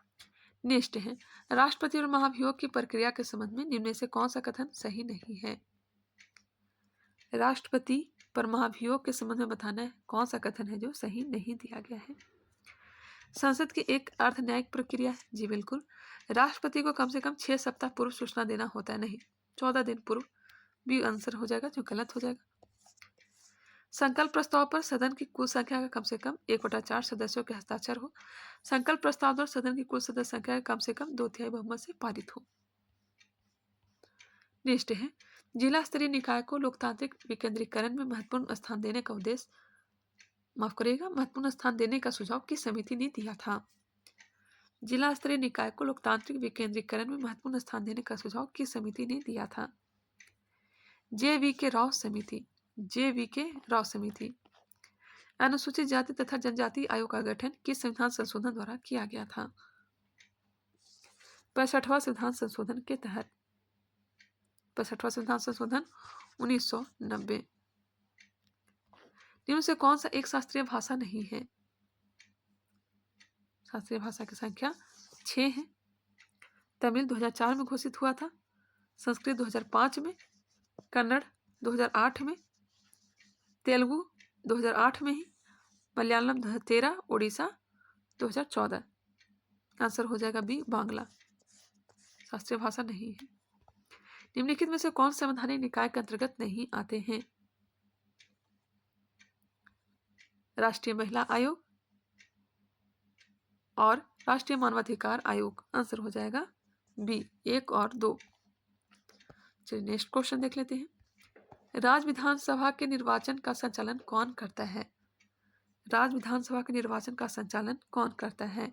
नेक्स्ट है राष्ट्रपति और महाभियोग की प्रक्रिया के संबंध में निम्न में से कौन सा कथन सही नहीं है? राष्ट्रपति पर महाभियोग के संबंध में बताना है कौन सा कथन है जो सही नहीं दिया गया है। संसद की एक अर्ध न्यायिक प्रक्रिया है। जी बिल्कुल। राष्ट्रपति को कम से कम 6 सप्ताह पूर्व सूचना देना होता है, नहीं 14 दिन पूर्व। भी आंसर हो जाएगा जो गलत हो जाएगा। संकल्प प्रस्ताव पर सदन की कुल संख्या का कम से कम 1/4 सदस्यों के हस्ताक्षर हो। संकल्प प्रस्ताव पर सदन की कुल सदस्य संख्या का कम से कम 2/3 बहुमत से पारित हो। नेक्स्ट है जिला स्तरीय निकाय को लोकतांत्रिक विकेंद्रीकरण में महत्वपूर्ण स्थान देने का उद्देश्य, माफ करिएगा, महत्वपूर्ण स्थान देने का सुझाव किस समिति ने दिया था? जिला स्तरीय निकाय को लोकतांत्रिक विकेंद्रीकरण में महत्वपूर्ण स्थान देने का सुझाव किस समिति ने दिया था? JVK राव समिति। JVK राव समिति। अनुसूचित जाति तथा जनजाति आयोग का गठन किस संविधान संशोधन द्वारा किया गया था? 65वां संविधान संशोधन के तहत। 65वां संविधान संशोधन 1990। निम्न से कौन सा एक शास्त्रीय भाषा नहीं है? शास्त्रीय भाषा की संख्या 6 है। तमिल 2004 में घोषित हुआ था, संस्कृत 2005 में, कन्नड़ 2008 में, तेलुगु 2008 में ही, मलयालम 2013, उड़ीसा 2014। आंसर हो जाएगा बी बांग्ला। शास्त्रीय भाषा नहीं है। निम्नलिखित में से कौन संवैधानिक निकाय के अंतर्गत नहीं आते हैं? राष्ट्रीय महिला आयोग और राष्ट्रीय मानवाधिकार आयोग। आंसर हो जाएगा बी 1 और 2। चलिए नेक्स्ट क्वेश्चन देख लेते हैं। राज्य विधानसभा के निर्वाचन का संचालन कौन करता है? राज्य विधानसभा के निर्वाचन का संचालन कौन करता है?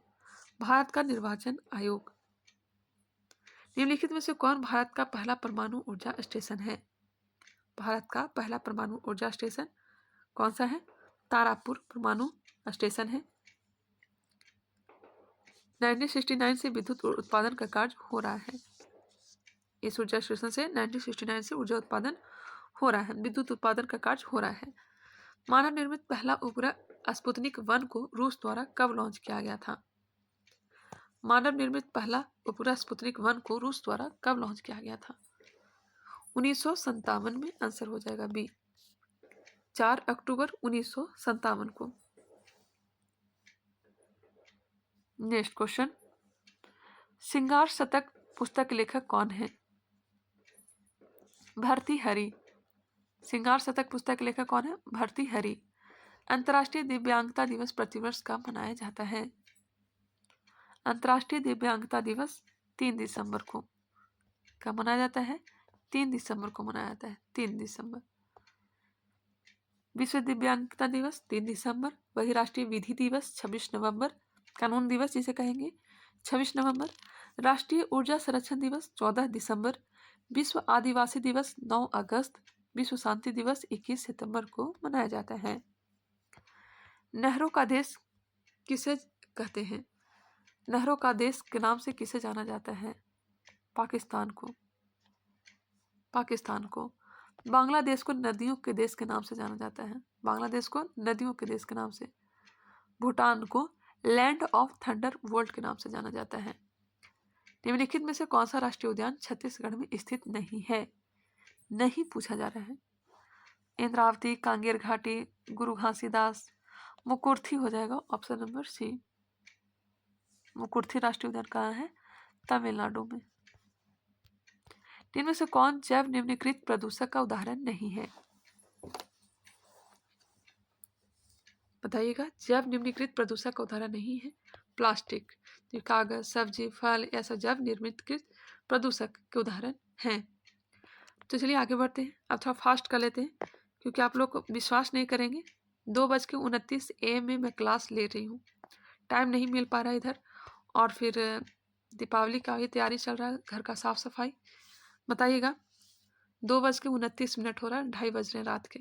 भारत का निर्वाचन आयोग। निम्नलिखित में से कौन भारत का पहला परमाणु ऊर्जा स्टेशन है? भारत का पहला परमाणु ऊर्जा स्टेशन कौन सा है? तारापुर परमाणु स्टेशन है। 1969 से विद्युत उत्पादन का कार्य हो रहा है। इस ऊर्जा स्टेशन से 1969 से ऊर्जा उत्पादन हो रहा है, विद्युत उत्पादन का कार्य हो रहा है। मानव निर्मित पहला उपग्रह स्पुतनिक 1 को रूस द्वारा कब लॉन्च किया गया था? मानव निर्मित पहला उपग्रह स्पुतनिक 1 को रूस द्वारा कब लॉन्च किया गया था? 1957 में। आंसर हो जाएगा बी 4 अक्टूबर 1957 को। Next question. श्रृंगार शतक पुस्तक के लेखक कौन है? भर्तृहरि। श्रृंगार शतक पुस्तक के लेखक कौन है? भर्तृहरि। अंतर्राष्ट्रीय दिव्यांगता दिवस प्रतिवर्ष कब मनाया जाता है? अंतर्राष्ट्रीय दिव्यांगता दिवस 3 दिसंबर को। कब मनाया जाता है? 3 दिसंबर को मनाया जाता है। 3 दिसंबर। विश्व दिव्यांगता दिवस 3 दिसंबर। वही राष्ट्रीय विधि दिवस 26 नवंबर। कानून दिवस जिसे कहेंगे 26 नवंबर। राष्ट्रीय ऊर्जा संरक्षण दिवस 14 दिसंबर। विश्व आदिवासी दिवस 9 अगस्त। विश्व शांति दिवस 21 सितंबर को मनाया जाता है। नहरों का देश किसे कहते हैं? नहरों का देश के नाम से किसे जाना जाता है? पाकिस्तान को। पाकिस्तान को। बांग्लादेश को नदियों के देश के नाम से जाना जाता है। बांग्लादेश को नदियों के देश के नाम से। भूटान को लैंड ऑफ थंडर बोल्ट के नाम से जाना जाता है। निम्नलिखित में से कौन सा राष्ट्रीय उद्यान छत्तीसगढ़ में स्थित नहीं है? नहीं पूछा जा रहा है। इंद्रावती, कांगेर घाटी, गुरु घासीदास, मुकुर्थी हो जाएगा ऑप्शन नंबर सी। मुकुर्थी राष्ट्रीय उद्यान कहाँ है? तमिलनाडु में। इनमें से कौन जैव निम्नीकृत प्रदूषक का उदाहरण नहीं है? बताइएगा। जैव निम्नीकृत प्रदूषक का उदाहरण नहीं है प्लास्टिक। कागज, सब्जी, फल ऐसा जैव निर्मितकृत प्रदूषक के उदाहरण हैं। तो चलिए आगे बढ़ते हैं। अब थोड़ा फास्ट कर लेते हैं क्योंकि आप लोग विश्वास नहीं करेंगे। 2:29 AM में मैं क्लास ले रही हूँ। टाइम नहीं मिल पा रहा है इधर, और फिर दीपावली का भी तैयारी चल रहा है, घर का साफ सफाई। बताइएगा। 2:29 हो रहा है, 2:30 बज रहे हैं रात के।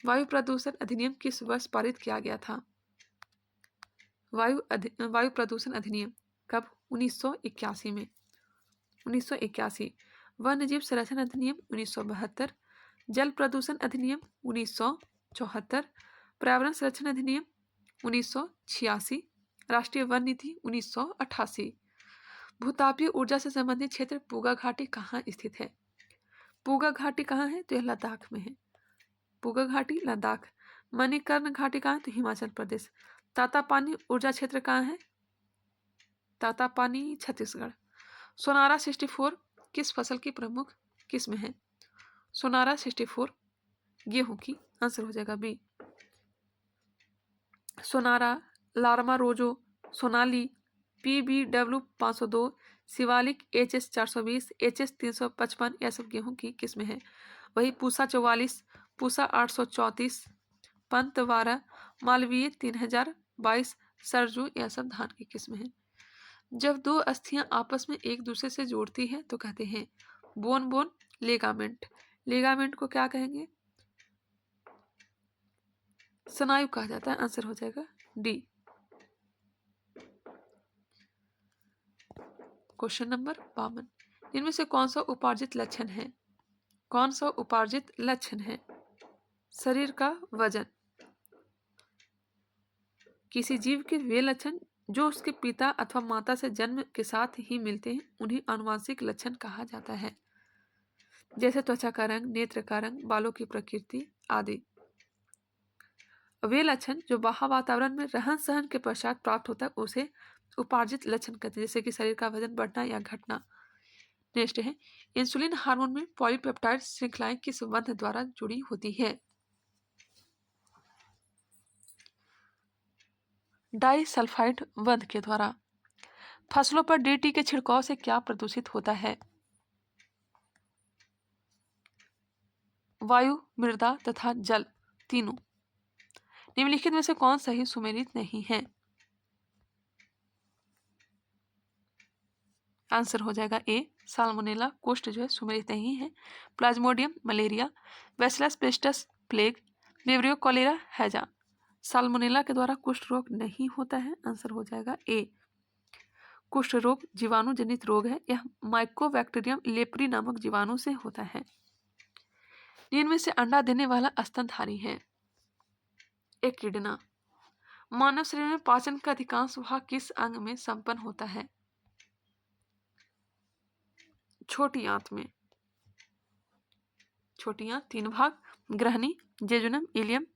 वायु प्रदूषण अधिनियम किस वर्ष पारित किया गया था? वायु प्रदूषण अधिनियम कब? 1981 में। 1981। वन्य जीव संरक्षण अधिनियम 1972। जल प्रदूषण अधिनियम 1974। पर्यावरण संरक्षण अधिनियम 1986। राष्ट्रीय वन नीति 1988। भूतापीय ऊर्जा से संबंधित क्षेत्र पूगा घाटी कहाँ स्थित है? पूगा घाटी कहाँ है? तो यह लद्दाख में है। पूगा घाटी लद्दाख। मणिकर्ण घाटी कहाँ है? तो हिमाचल प्रदेश। तातापानी ऊर्जा क्षेत्र कहाँ है? तातापानी छत्तीसगढ़। सोनारा 64 किस फसल की प्रमुख किस्म है? सोनारा 64 गेहूं की। आंसर हो जाएगा बी। सोनारा, लार्मा रोजो, Sonali, PBW 502, Shivalik, HS 420, HS 355 यह सब गेहूं की किस्म है। वही पूसा 44, पूसा 834, पंत 12, मालवीय 3022, सरजू यह सब धान की किस्म है। जब दो अस्थियां आपस में एक दूसरे से जोड़ती हैं तो कहते हैं बोन बोन लेगामेंट। लेगामेंट को क्या कहेंगे? स्नायु कहा जाता है। आंसर हो जाएगा डी। Question number 52। इनमें से कौन सा उपार्जित लक्षण है? कौन सा उपार्जित लक्षण है? शरीर का वजन। किसी जीव के वे लक्षण जो उसके पिता अथवा माता से जन्म के साथ ही मिलते हैं उन्हें आनुवांशिक लक्षण कहा जाता है। जैसे त्वचा का रंग, नेत्र का रंग, बालों की प्रकृति आदि। वे लक्षण जो बाह्य वातावरण में रहन सहन के पश्चात प्राप्त होता है उसे उपार्जित लक्षण कहते हैं, जैसे कि शरीर का वजन बढ़ना या घटना। नेक्स्ट है इंसुलिन हार्मोन में पॉलीपेप्टाइड श्रृंखलाएं किस बंध द्वारा जुड़ी होती है? डाइसल्फाइड बंध के द्वारा। फसलों पर DDT के छिड़काव से क्या प्रदूषित होता है? वायु, मृदा तथा जल तीनों। निम्नलिखित में से कौन सही सुमेलित नहीं है? आंसर हो जाएगा ए। साल्मोनेला कुष्ठ जो है सुमेलित नहीं है। Plasmodium malaria, bacillus pestis plague, vibrio cholerae हैजा। साल्मोनेला के द्वारा कुष्ठ रोग नहीं होता है। आंसर हो जाएगा ए। कुष्ठ रोग जीवाणु जनित रोग है। यह माइकोबैक्टीरियम लेप्री नामक जीवाणु से होता है। इनमें से अंडा देने वाला स्तनधारी है एकिडना। मानव शरीर में पाचन का अधिकांश भाग किस अंग में संपन्न होता है? छोटी आंत में। छोटी आंत 3 भाग, ग्रहणी, जेजुनम, इलियम।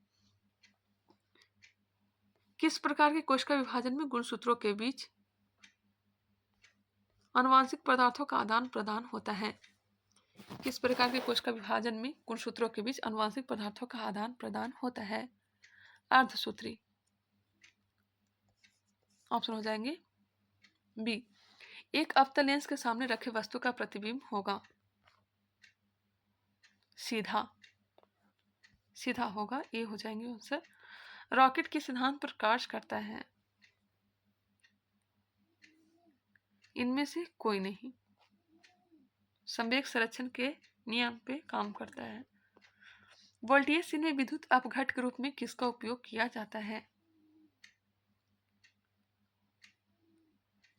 किस प्रकार के कोशिका विभाजन में गुणसूत्रों के बीच आनुवांशिक पदार्थों का आदान प्रदान होता है? किस प्रकार के कोश का विभाजन में गुणसूत्रों के बीच आनुवंशिक पदार्थों का आदान प्रदान होता है? अर्धसूत्री। ऑप्शन हो जाएंगे बी। एक अवतल लेंस के सामने रखे वस्तु का प्रतिबिंब होगा। सीधा सीधा होगा, ए हो जाएंगे आंसर। रॉकेट किस सिद्धांत पर कार्य करता है? इनमें से कोई नहीं, संवेग संरक्षण के नियम पे काम करता है। वोल्टेज सीन में विद्युत अपघट के रूप में किसका उपयोग किया जाता है?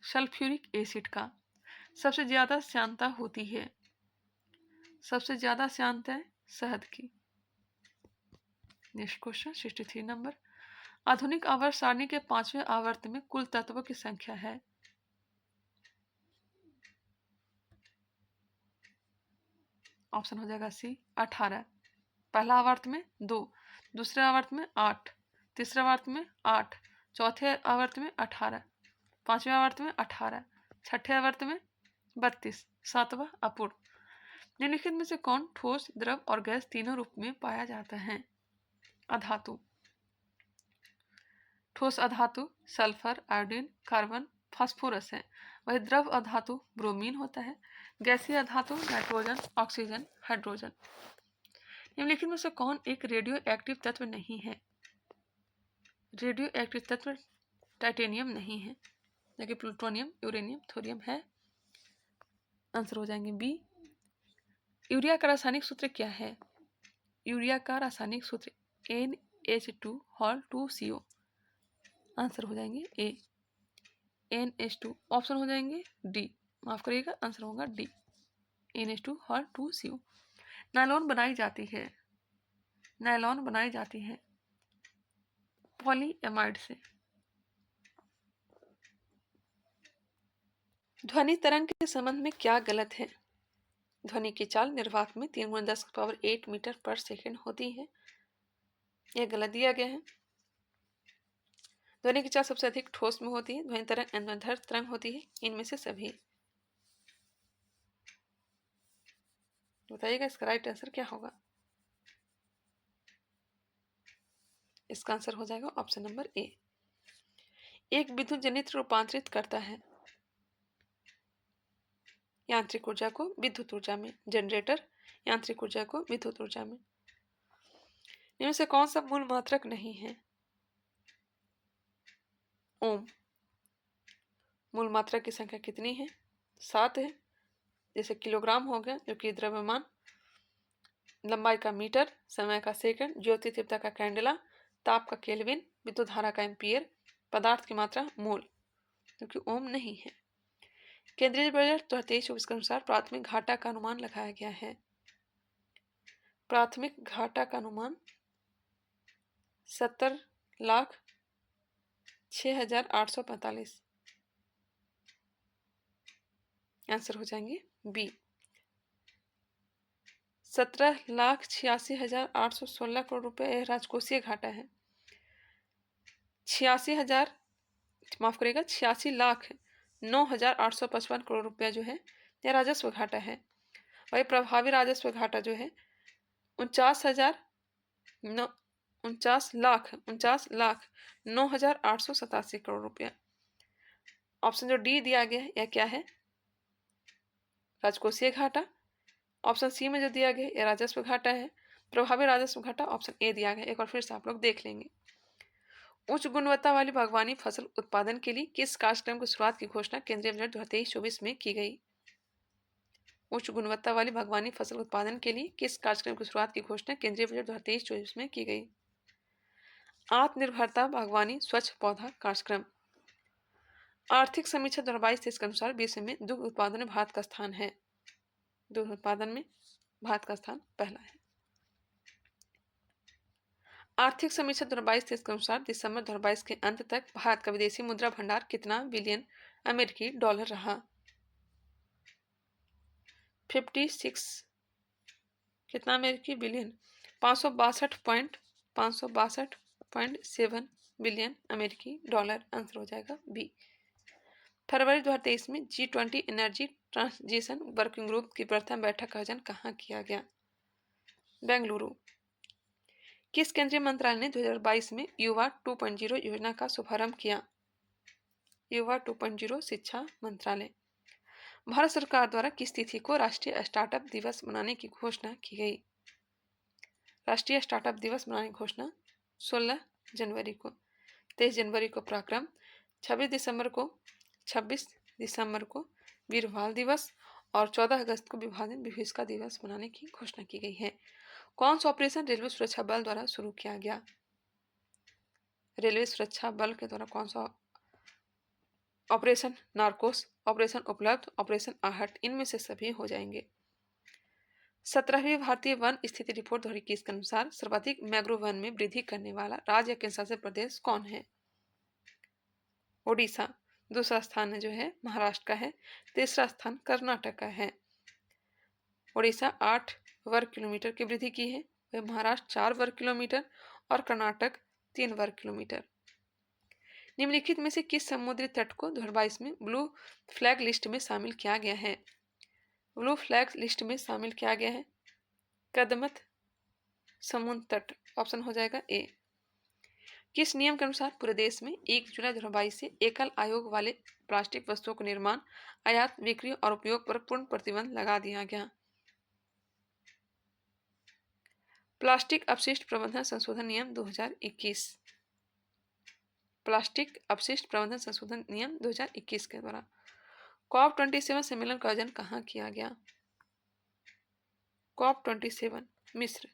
सल्फ्यूरिक एसिड का। सबसे ज्यादा श्यानता होती है, सबसे ज्यादा श्यानता है शहद की। Next question 63 number. आधुनिक आवर्त सारणी के 5वें आवर्त में कुल तत्वों की संख्या है? ऑप्शन हो जाएगा सी 18। पहला आवर्त में 2, दूसरे आवर्त में 8, तीसरे आवर्त में 8, चौथे आवर्त में 18, पांचवें आवर्त में 18, छठे आवर्त में 32, सातवां अपूर्ण। निम्नलिखित में से कौन ठोस, द्रव और गैस तीनों रूप में पाया जाता है? अधातु। ठोस अधातु सल्फर, आयोडीन, कार्बन, फास्फोरस है। वही द्रव अधातु ब्रोमीन होता है। गैसीय अधातु नाइट्रोजन, ऑक्सीजन, हाइड्रोजन। निम्नलिखित में से कौन एक रेडियो एक्टिव तत्व नहीं है? रेडियो एक्टिव तत्व टाइटेनियम नहीं है, जबकि प्लूटोनियम, यूरेनियम, थोरियम है। आंसर हो जाएंगे बी। यूरिया का रासायनिक सूत्र क्या है? यूरिया का रासायनिक सूत्र NH2 हॉल 2CO। आंसर हो जाएंगे ए NH2। ऑप्शन हो जाएंगे डी, माफ करिएगा, आंसर होगा D NH2 hall 2CO। Nylon बनाई जाती है, नायलॉन बनाई जाती है पॉलीएमाइड से। ध्वनि तरंग के संबंध में क्या गलत है? ध्वनि की चाल निर्वात में 3 × 10⁸ मीटर पर सेकंड होती है, यह गलत दिया गया है। ध्वनि की चाल सबसे अधिक ठोस में होती है। ध्वनि तरंग अनुदैर्ध्य तरंग होती है। इनमें से सभी। बताइएगा इसका राइट आंसर क्या होगा? इसका आंसर हो जाएगा ऑप्शन नंबर ए। एक विद्युत जनित्र रूपांतरित करता है यांत्रिक ऊर्जा को विद्युत ऊर्जा में। जनरेटर यांत्रिक ऊर्जा को विद्युत ऊर्जा में। इनमें से कौन सा मूल मात्रक नहीं है? ओम। मूल मात्रक की संख्या कितनी है? 7 है। जैसे किलोग्राम हो गया, जो कि द्रव्यमान, लंबाई का मीटर, समय का सेकंड, ज्योति तीव्रता का कैंडेला, ताप का केल्विन, विद्युत धारा का एम्पियर, पदार्थ की मात्रा मोल, क्योंकि ओम नहीं है। केंद्रीय बजट 2023-24 के अनुसार प्राथमिक घाटा का अनुमान लगाया गया है। प्राथमिक घाटा का अनुमान 70,06,845। आंसर हो जाएंगे बी। 17,86,816 करोड़ रुपए राजकोषीय घाटा है। 86,000, माफ करेगा, 86,09,855 करोड़ रुपया जो है यह राजस्व घाटा है। वही प्रभावी राजस्व घाटा जो है 49,09,887 करोड़ रुपया। ऑप्शन जो डी दिया गया है यह क्या है? राजकोषीय घाटा। ऑप्शन सी में जो दिया गया है यह राजस्व घाटा है। प्रभावी राजस्व घाटा ऑप्शन ए दिया गया। एक बार फिर से आप लोग देख लेंगे। उच्च गुणवत्ता वाली बागवानी फसल उत्पादन के लिए किस कार्यक्रम की शुरुआत की घोषणा केंद्रीय बजट 2023-24 में की गई? उच्च गुणवत्ता वाली बागवानी फसल उत्पादन के लिए किस कार्यक्रम की शुरुआत की घोषणा केंद्रीय बजट 2023-24 में की गई? आत्मनिर्भरता बागवानी स्वच्छ पौधा कार्यक्रम। आर्थिक समीक्षा 2022-23 के अनुसार विश्व में दुग्ध उत्पादन में भारत का स्थान है। दुग्ध उत्पादन में भारत का स्थान पहला है। आर्थिक समीक्षा 2022-23 के अनुसार दिसंबर 2022 के अंत तक भारत का विदेशी मुद्रा भंडार कितना बिलियन अमेरिकी डॉलर रहा? 56 कितना अमेरिकी बिलियन? 562.7 बिलियन अमेरिकी डॉलर। आंसर हो जाएगा बी। फरवरी 2023 में G20 energy transition working group की प्रथम बैठक का आयोजन कहाँ किया गया? बेंगलुरु। किस केंद्रीय मंत्रालय ने 2022 में युवा 2.0 योजना का शुभारंभ किया? युवा 2.0 शिक्षा मंत्रालय। भारत सरकार द्वारा किस तिथि को राष्ट्रीय स्टार्टअप दिवस मनाने की घोषणा की गई? राष्ट्रीय स्टार्टअप दिवस मनाने की घोषणा 16 जनवरी को। 23 जनवरी को पराक्रम, 26 दिसंबर को वीर बाल दिवस और 14 अगस्त को विभाजन विभीषिका दिवस मनाने की घोषणा की गई है। कौन सा ऑपरेशन रेलवे सुरक्षा बल द्वारा शुरू किया गया? रेलवे सुरक्षा बल के द्वारा कौन सा ऑपरेशन? नार्कोस, ऑपरेशन उपलब्ध, ऑपरेशन आहट, इनमें से सभी हो जाएंगे। 17वीं भारतीय वन स्थिति रिपोर्ट 2021 के अनुसार सर्वाधिक मैंग्रोव वन में वृद्धि करने वाला राज्य या केंद्रशासित प्रदेश कौन है? ओडिशा। दूसरा स्थान जो है महाराष्ट्र का है। तीसरा स्थान कर्नाटक का है। ओडिशा 8 वर्ग किलोमीटर की वृद्धि की है, वह महाराष्ट्र 4 वर्ग किलोमीटर और कर्नाटक 3 वर्ग किलोमीटर। निम्नलिखित में से किस समुद्री तट को 2022 में ब्लू फ्लैग लिस्ट में शामिल किया गया है? ब्लू फ्लैग लिस्ट में शामिल किया गया है कदमत समुद्र तट, ऑप्शन हो जाएगा ए। किस नियम के अनुसार पूरे देश में 1 जुलाई 2022 से एकल आयोग वाले प्लास्टिक वस्तुओं को निर्माण, आयात, बिक्री और उपयोग पर पूर्ण प्रतिबंध लगा दिया गया? प्लास्टिक अपशिष्ट प्रबंधन संशोधन नियम 2021। प्लास्टिक अपशिष्ट प्रबंधन संशोधन नियम 2021 के द्वारा। COP27 सम्मेलन का आयोजन कहाँ किया गया? COP27 मिस्र।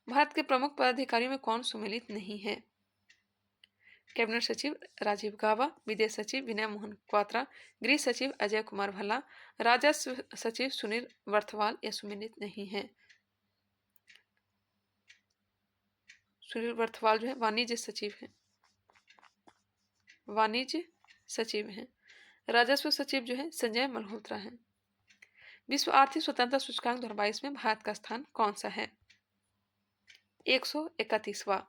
भारत के प्रमुख पदाधिकारियों में कौन सम्मिलित नहीं है? कैबिनेट सचिव राजीव गाबा, विदेश सचिव विनय मोहन क्वात्रा, गृह सचिव अजय कुमार भल्ला, राजस्व सचिव सुनील वर्थवाल ये सम्मिलित नहीं है। सुनील वर्थवाल जो है वाणिज्य सचिव है, वाणिज्य सचिव हैं। राजस्व सचिव जो है संजय मल्होत्रा हैं। विश्व आर्थिक स्वतंत्रता सूचकांक 2022 में भारत का स्थान कौन सा है? 131वां।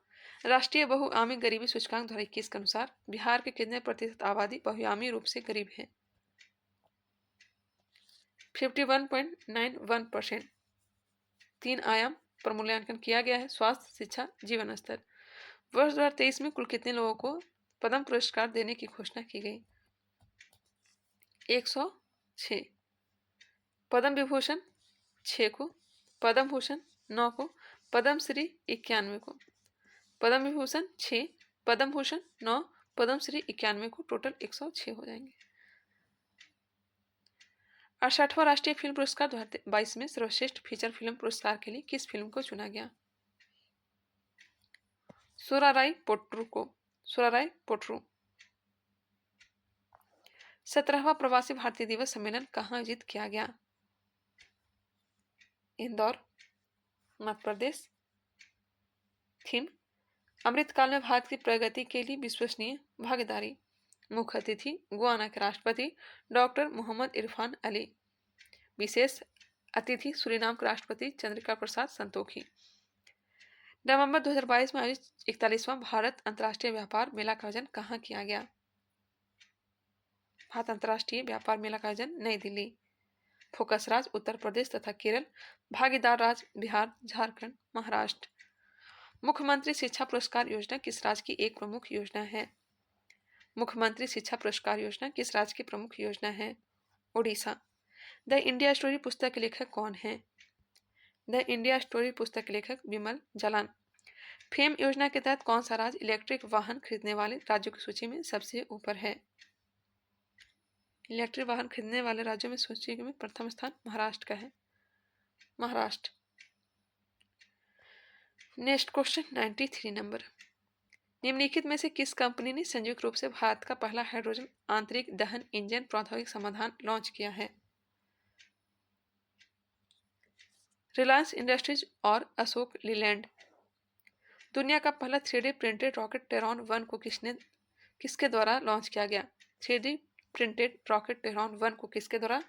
राष्ट्रीय बहुआमी गरीबी सूचकांक 2021 के अनुसार बिहार के कितने प्रतिशत आबादी बहुआमी रूप से गरीब है? 51.91%। 3 आयाम पर मूल्यांकन किया गया है: स्वास्थ्य, शिक्षा, जीवन स्तर। वर्ष 2023 में कुल कितने लोगों को पद्म पुरस्कार देने की घोषणा की गई? 106। पद्म विभूषण 6 को, पद्म भूषण 9 को, पद्मश्री 91 को। पद्म विभूषण 6, पद्म भूषण 9, पद्मश्री 91 को, टोटल 106 हो जाएंगे। 68वां राष्ट्रीय फिल्म पुरस्कार 2022 में सर्वश्रेष्ठ फीचर फिल्म पुरस्कार के लिए किस फिल्म को चुना गया? सुराराई पोट्रू को, सुराराई पोट्रू। 17वां प्रवासी भारतीय दिवस सम्मेलन कहाँ आयोजित किया गया? इंदौर, मध्य प्रदेश। थीम: अमृतकाल में भारत की प्रगति के लिए विश्वसनीय भागीदारी। मुख्य अतिथि गुयाना के राष्ट्रपति डॉक्टर मोहम्मद इरफान अली। विशेष अतिथि सूरीनाम के राष्ट्रपति चंद्रिका प्रसाद संतोखी। नवंबर 2022 में आयोजित 41वां भारत अंतर्राष्ट्रीय व्यापार मेला का आयोजन कहाँ किया गया? भारत अंतर्राष्ट्रीय व्यापार मेला का आयोजन नई दिल्ली। फोकस राज्य उत्तर प्रदेश तथा केरल, भागीदार राज्य बिहार, झारखंड, महाराष्ट्र। मुख्यमंत्री शिक्षा पुरस्कार योजना किस राज्य की एक प्रमुख योजना है? मुख्यमंत्री शिक्षा पुरस्कार योजना किस राज्य की प्रमुख योजना है? ओडिशा। द इंडिया स्टोरी पुस्तक के लेखक कौन है? द इंडिया स्टोरी पुस्तक के लेखक विमल जालान। फेम योजना के तहत कौन सा राज्य इलेक्ट्रिक वाहन खरीदने वाले राज्यों की सूची में सबसे ऊपर है? इलेक्ट्रिक वाहन खरीदने वाले राज्यों में सूची में प्रथम स्थान महाराष्ट्र का है, महाराष्ट्र। Next question 93 number. निम्नलिखित में से किस कंपनी ने संयुक्त रूप से भारत का पहला हाइड्रोजन आंतरिक दहन इंजन प्रौद्योगिक समाधान लॉन्च किया है? रिलायंस इंडस्ट्रीज और अशोक लीलैंड। दुनिया का पहला 3D प्रिंटेड रॉकेट टेरॉन 1 को किसके द्वारा लॉन्च किया गया? 3D प्रिंटेड रॉकेट टेरॉन 1 को किसके द्वारा?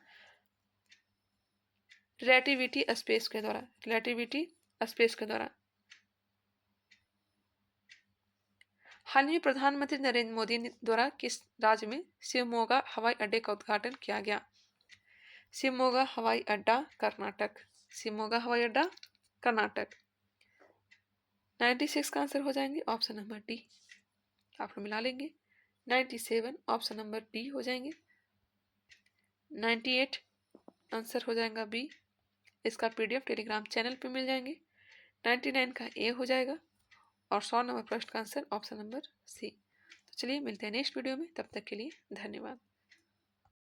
रिलेटिविटी स्पेस के द्वारा, रिलेटिविटी स्पेस के द्वारा। हाल ही में प्रधानमंत्री नरेंद्र मोदी द्वारा किस राज्य में शिवमोगा हवाई अड्डे का उद्घाटन किया गया? शिवमोगा हवाई अड्डा कर्नाटक। शिवमोगा हवाई अड्डा कर्नाटक। 96 का आंसर हो जाएंगे ऑप्शन नंबर डी। आप लोग मिला लेंगे। 97 ऑप्शन नंबर डी हो जाएंगे। 98 आंसर हो जाएगा बी। इसका पीडीएफ टेलीग्राम चैनल पे मिल जाएंगे। 99 का ए हो जाएगा और 100 नंबर प्रश्न का आंसर ऑप्शन नंबर सी। तो चलिए मिलते हैं नेक्स्ट वीडियो में, तब तक के लिए धन्यवाद।